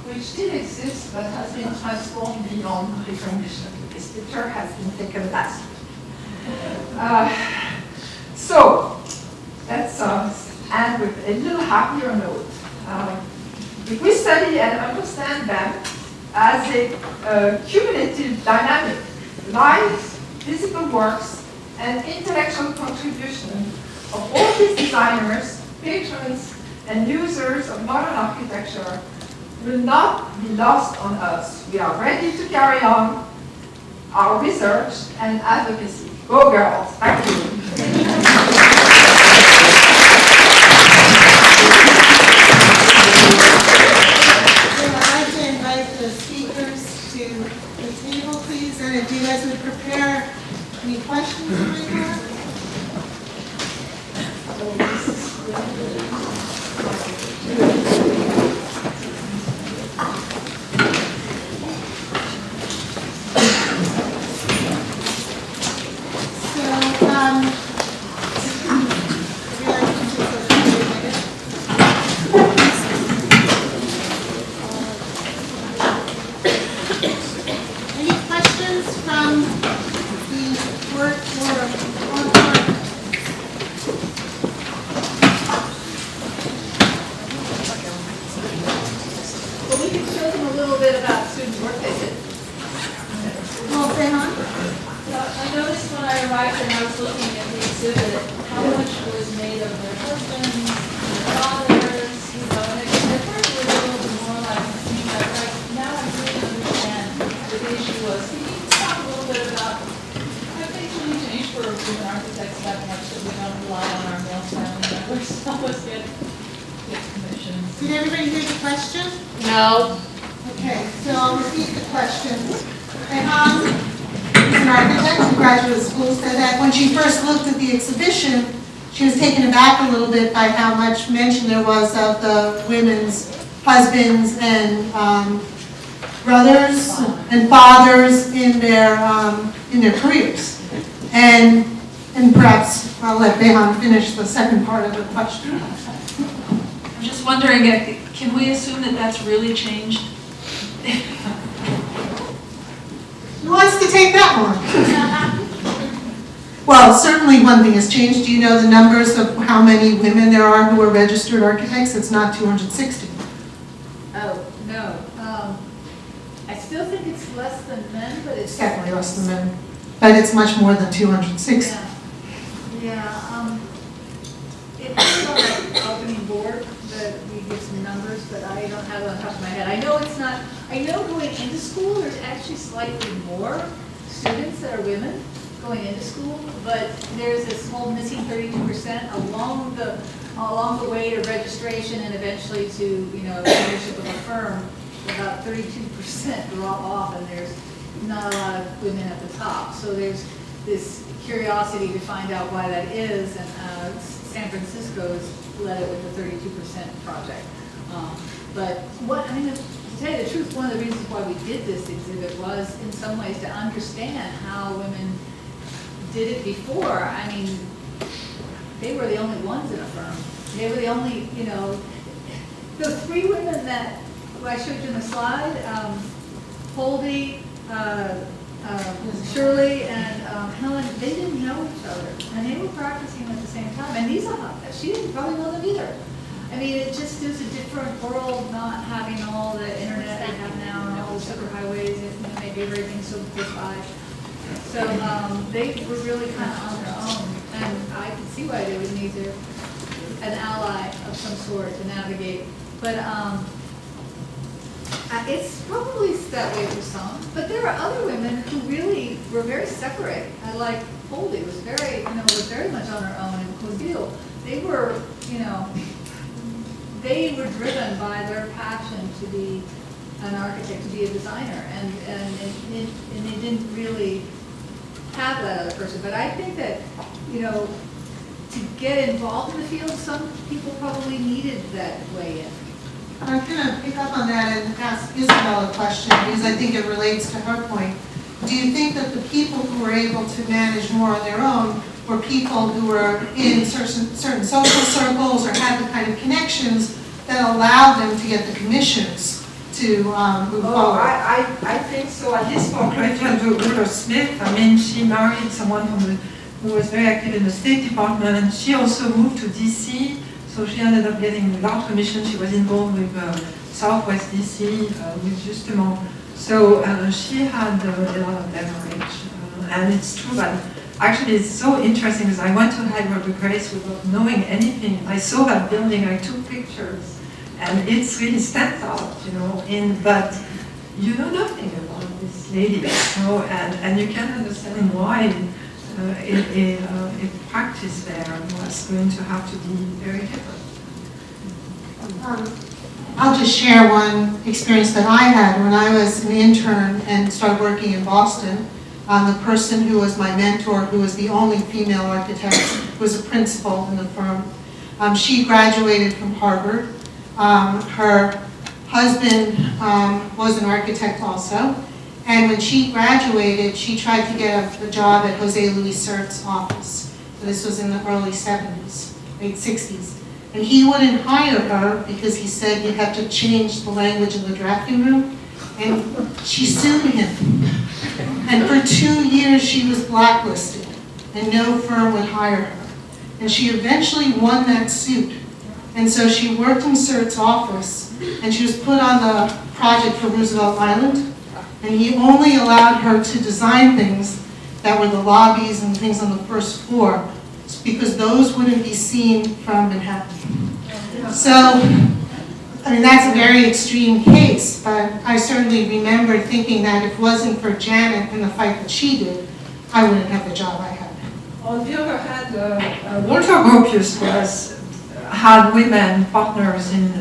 which still exists but has been transformed beyond recognition. This picture has been taken last week. So let's end with a little happier note. If we study and understand them as a cumulative dynamic, lives, physical works, and intellectual contribution of all these designers, patrons, and users of modern architecture will not be lost on us. We are ready to carry on our research and advocacy. Go girls, thank you.
I'd like to invite the speakers to the table, please, and if you guys would prepare any questions you might have. Did everybody hear the question?
No.
Okay, so I'll repeat the question. Rehan is an architect from graduate school, said that when she first looked at the exhibition, she was taken aback a little bit by how much mention there was of the women's husbands and brothers and fathers in their careers. And perhaps I'll let Rehan finish the second part of the question.
I'm just wondering if
Can we assume that that's really changed?
Who wants to take that one? Well, certainly one thing has changed. Do you know the numbers of how many women there are who are registered architects? It's not 260.
Oh, no. I still think it's less than men, but
It's
it's.
definitely less than men, but it's much more than 260.
Yeah, it's on the opening board that we give some numbers, but I don't have it on top of my head. I know it's not, I know going into school, there's actually slightly more students that are women going into school, but there's this whole missing 32% along the way to registration and eventually to, ownership of a firm. About 32% drop off, and there's not a lot of women at the top. So there's this curiosity to find out why that is, and San Francisco's led it with the 32% project. But to tell you the truth, one of the reasons why we did this exhibit was in some ways to understand how women did it before. I mean, they were the only ones in a firm. They were the only, the three women that I showed you in the slide, Holdy, Shirley, and Helen, they didn't know each other, and they were practicing at the same time. And she didn't probably know them either. I mean, it just is a different world, not having all the internet we have now and all the superhighways, and maybe everything's so close by. So they were really kind of on their own, and I could see why they would need an ally of some sort to navigate. But it's probably that way for some, but there are other women who really were very separate. I like Holdy was very much on her own, and Cosile. They were, they were driven by their passion to be an architect, to be a designer, and they didn't really have that other person. But I think that, to get involved in the field, some people probably needed that way in.
I'm going to pick up on that and ask Isabelle a question, because I think it relates to her point. Do you think that the people who were able to manage more on their own were people who were in certain social circles or had the kind of connections that allowed them to get the commissions to move forward?
I think so, at least for Curator Smith. I mean, she married someone who was very active in the State Department, and she also moved to DC. So she ended up getting a large commission. She was involved with Southwest DC, with Justement. So she had a lot of leverage. And it's true that actually it's so interesting because I went to Heidelberg Grace without knowing anything. I saw that building, I took pictures, and it's really stands out, but you know nothing about this lady. So, and you can understand why a practice there was going to have to be very different.
I'll just share one experience that I had when I was an intern and started working in Boston. The person who was my mentor, who was the only female architect, was a principal in the firm. She graduated from Harvard. Her husband was an architect also. And when she graduated, she tried to get a job at Jose Luis Sert's office. So this was in the early 70s, late 60s. And he wouldn't hire her because he said you'd have to change the language in the drafting room. And she sued him. And for 2 years, she was blacklisted, and no firm would hire her. And she eventually won that suit. And so she worked in Sert's office, and she was put on the project for Roosevelt Island. And he only allowed her to design things that were the lobbies and things on the first floor, because those wouldn't be seen from Manhattan. So, I mean, that's a very extreme case, but I certainly remember thinking that if it wasn't for Janet and the fight that she did, I wouldn't have the job I had.
On the other hand, Walter Gropius had women partners in,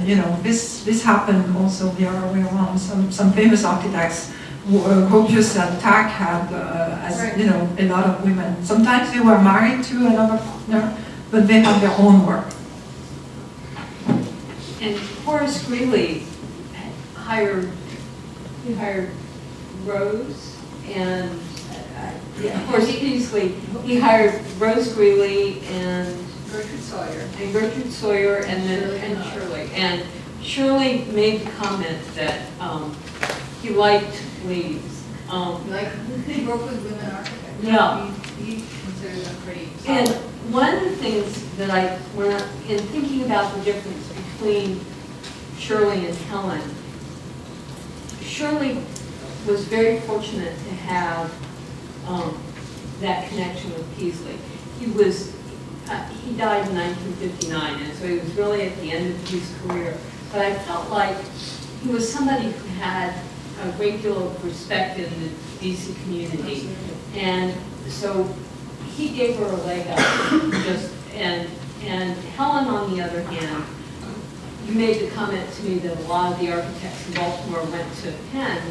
this happened also the other way around. Some famous architects, Gropius and Tack had, a lot of women. Sometimes they were married to another partner, but they had their own work.
And Horace Greeley hired Rose, and of course he hired Rose Greeley and
Gertrude Sawyer.
Gertrude Sawyer and then Shirley. And Shirley made the comment that he liked ladies.
Like, he worked with women architects.
Yeah.
He considers them pretty
And
solid.
one of the things that in thinking about the difference between Shirley and Helen, Shirley was very fortunate to have that connection with Peasley. He died in 1959, and so he was really at the end of his career. But I felt like he was somebody who had a great deal of respect in the DC community. And so he gave her a leg up. And Helen, on the other hand, you made the comment to me that a lot of the architects in Baltimore went to Penn,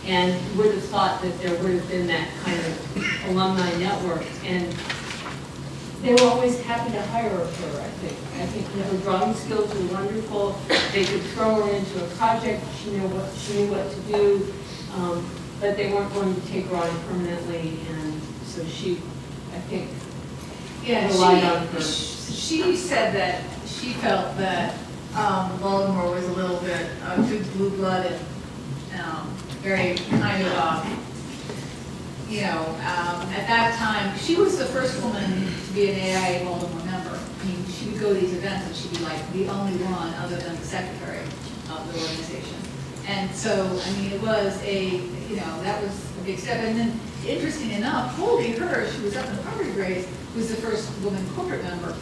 and you would have thought that there would have been that kind of alumni network. And they were always happy to hire her, I think. I think her drawing skills were wonderful. They could throw her into a project. She knew what to do, but they weren't going to take her on permanently. And so she, I think, relied on her.
She said that she felt that Baltimore was a little bit too blue-blooded, very kind of, at that time, she was the first woman to be an AIA Baltimore member. I mean, she would go to these events and she'd be like the only one other than the secretary of the organization. And so, I mean, it was that was a big step. And then, interesting enough, Holly Hirsch, who was up in Harvard grades, was the first woman corporate member.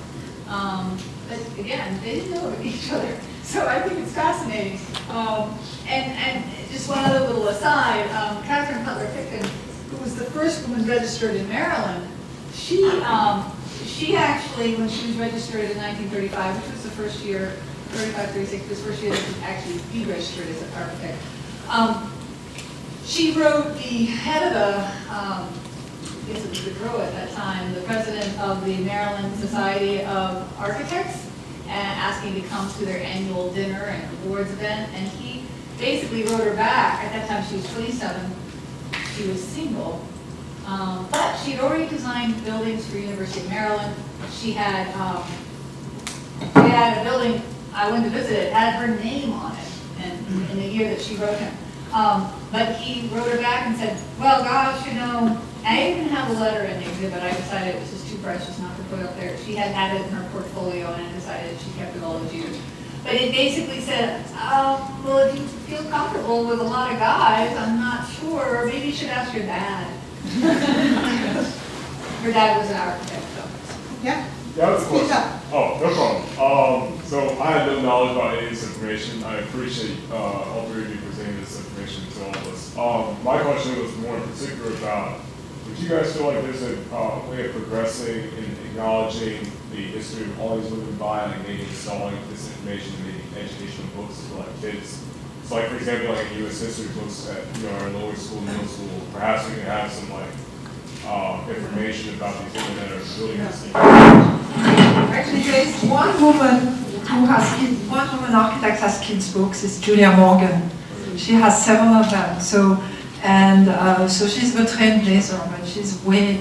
But again, they didn't know each other. So I think it's fascinating. And just one other little aside, Catherine Cutler-Picton, who was the first woman registered in Maryland, she actually, when she was registered in 1935, which was the first year, 35, 36, was the first year that she actually deregistered as an architect, she wrote the head of I guess it was the GRO at that time, the president of the Maryland Society of Architects, asking to come to their annual dinner and awards event, and he basically wrote her back. At that time she was 27, she was single, but she'd already designed buildings for University of Maryland. She had a building, I went to visit it, had her name on it, and in the year that she wrote him. But he wrote her back and said, well, gosh, I even have a letter in the exhibit. I decided it was just too precious not to put up there. She had it in her portfolio, and I decided she kept it all those years. But it basically said, well, if you feel comfortable with a lot of guys, I'm not sure. Maybe you should ask your dad. Her dad was an architect, so.
Yeah?
Yeah, of course.
Speak up.
Oh, no problem. So I had no knowledge about any of this information. I appreciate all three of you presenting this information to all of us. My question was more in particular about, would you guys feel like there's a way of progressing in acknowledging the history of all these women by, like maybe installing this information in maybe educational books for like kids? So like, for example, like U.S. history books at our lower school, middle school, perhaps we can have some like information about these women that are building this thing.
Actually, there is one woman architect has kids' books. It's Julia Morgan. She has several of them. So she's the trailblazer, but she's way,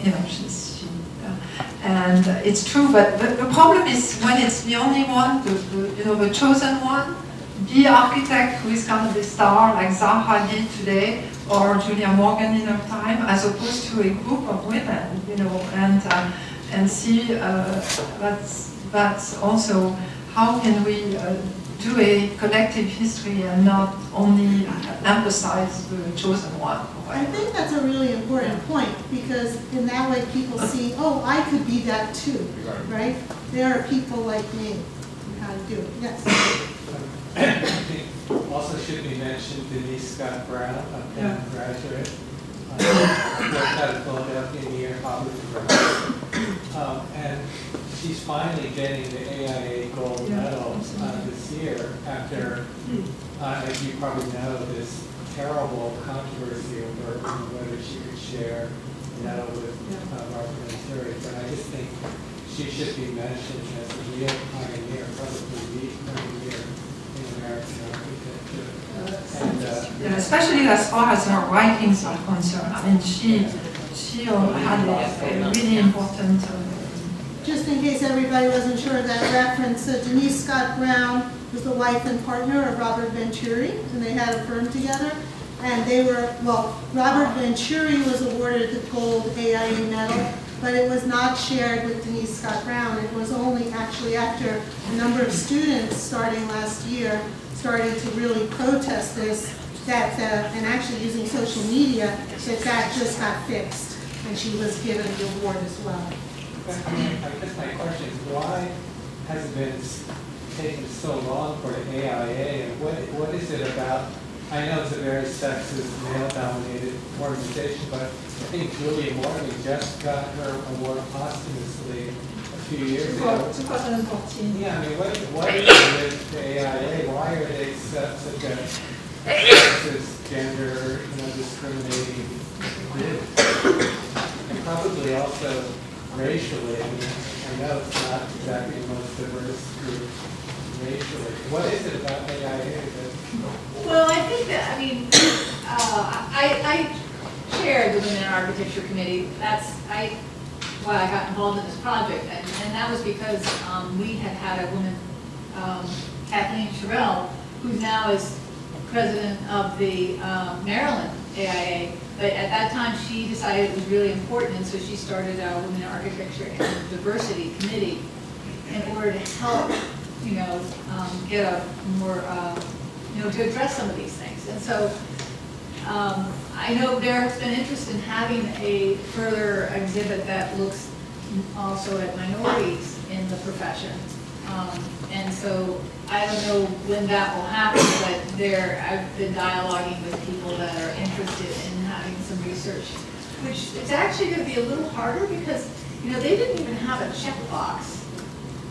and it's true. But the problem is when it's the only one, the chosen one, the architect who is kind of the star, like Zaha Hadid today, or Julia Morgan in her time, as opposed to a group of women, and see that's also how can we do a collective history and not only emphasize the chosen one.
I think that's a really important point, because in that way people see, oh, I could be that too, right? There are people like me and how to do it. Yes.
I think also should be mentioned Denise Scott Brown, a Penn graduate. Worked out of Philadelphia in the year Harvard. And she's finally getting the AIA gold medal this year after, as you probably know, this terrible controversy over whether she could share the medal with Martha Montessori. But I just think she should be mentioned as a real pioneer, probably the pioneer in American architecture. And,
especially as far as her writings are concerned. I mean, she had a really important
just in case everybody wasn't sure of that reference, Denise Scott Brown was the wife and partner of Robert Venturi, and they had a firm together. And they were, well, Robert Venturi was awarded the gold AIA medal, but it was not shared with Denise Scott Brown. It was only actually after a number of students starting last year started to really protest this, that, and actually using social media, that just got fixed, and she was given the award as well.
I guess my question is, why has it been taking so long for the AIA, and what is it about? I know it's a very sexist, male-dominated organization, but I think Jillian Storm just got her award posthumously a few years ago.
2014.
Yeah, I mean, what is it with the AIA? Why are they such a sexist, gender, discriminating group? And probably also racially. I mean, I know it's not exactly the most diverse group racially. What is it about AIA that?
Well, I think that, I mean, I chaired the Women in Architecture Committee. That's why I got involved in this project. And that was because we had a woman, Kathleen Sherrill, who now is president of the Maryland AIA. But at that time, she decided it was really important, and so she started a Women in Architecture and Diversity Committee in order to help, get a more, to address some of these things. And so I know there has been interest in having a further exhibit that looks also at minorities in the profession. And so I don't know when that will happen, but I've been dialoguing with people that are interested in having some research, which it's actually going to be a little harder because, they didn't even have a checkbox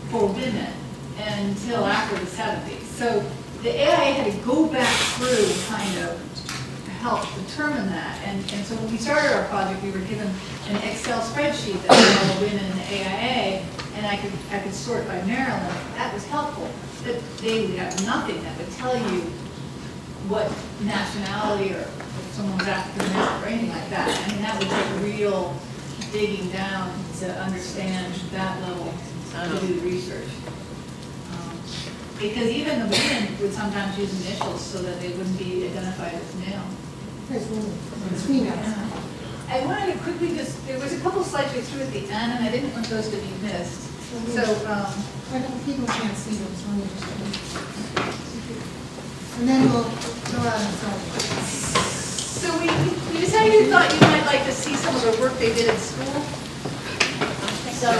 for women until after the 70s. So the AIA had to go back through and kind of help determine that. And so when we started our project, we were given an Excel spreadsheet that had all the women in the AIA, and I could sort by Maryland. That was helpful. But they would have nothing that would tell you what nationality or if someone was African American or anything like that. I mean, that would take real digging down to understand that level to do the research. Because even the women would sometimes use initials so that they wouldn't be identified as male.
It's females.
I wanted to quickly there was a couple slides we threw at the end, and I didn't want those to be missed. So,
People can't see them, so let me just. And then we'll go out and start.
So we decided we thought you might like to see some of the work they did at school. So,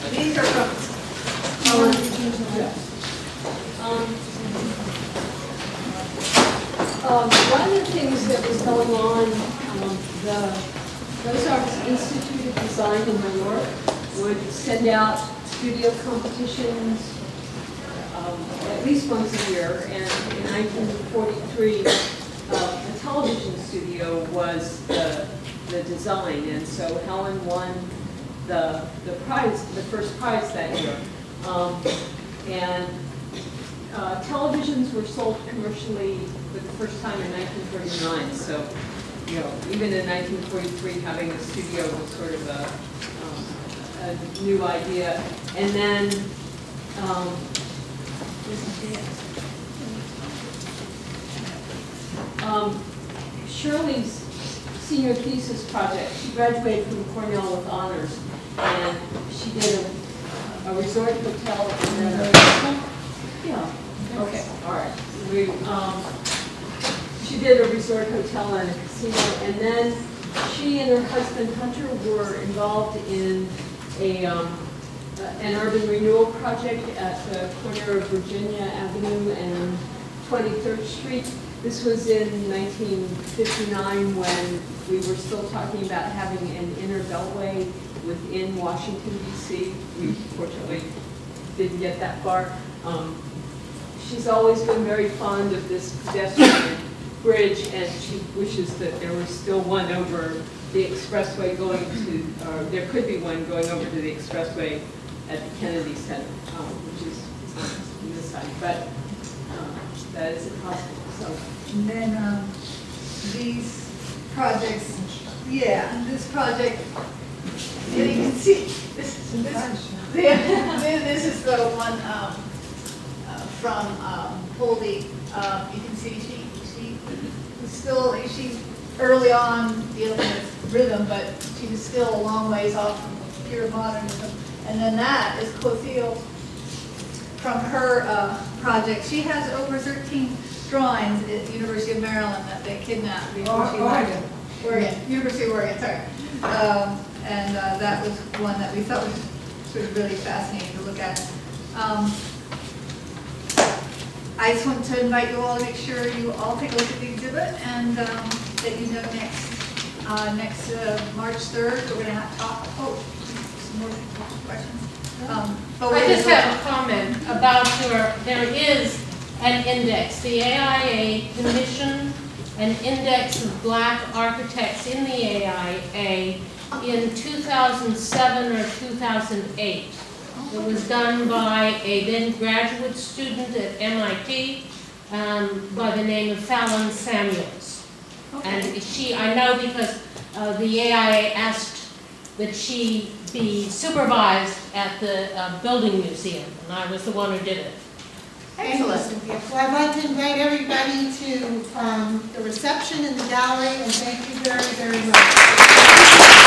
these are from.
One of the things that was going on, those Arts Institute of Design in New York would send out studio competitions at least once a year. And in 1943, the television studio was the design, and so Helen won the prize, the first prize that year. And televisions were sold commercially for the first time in 1939. So, even in 1943, having a studio was sort of a new idea. And then, Shirley's senior thesis project, she graduated from Cornell with honors, and she did a resort hotel and okay, all right. She did a resort hotel and a casino, and then she and her husband Hunter were involved in an urban renewal project at the corner of Virginia Avenue and 23rd Street. This was in 1959 when we were still talking about having an inner beltway within Washington, D.C. We fortunately didn't get that far. She's always been very fond of this pedestrian bridge, and she wishes that there was still one over the expressway going to, or there could be one going over to the expressway at the Kennedy Center, which is on this side, but that isn't possible. So.
And then these projects, this project, you can see This is the one from Holdy. You can see she was still, she's early on dealing with rhythm, but she was still a long ways off from pure modernism. And then that is Clothilde from her project. She has over 13 drawings at the University of Maryland that they kidnapped before she left. Oregon, University of Oregon, sorry. And that was one that we thought was sort of really fascinating to look at. I just want to invite you all to make sure you all take a look at the exhibit and that you know next March 3rd, we're going to have to talk. Oh, some more questions.
I just have a comment about there is an index. The AIA commissioned an index of black architects in the AIA in 2007 or 2008. It was done by a then graduate student at MIT by the name of Fallon Samuels. And I know because the AIA asked that she be supervised at the building museum, and I was the one who did it.
Excellent. Cynthia. Well, I'd like to invite everybody to the reception in the gallery, and thank you very, very much.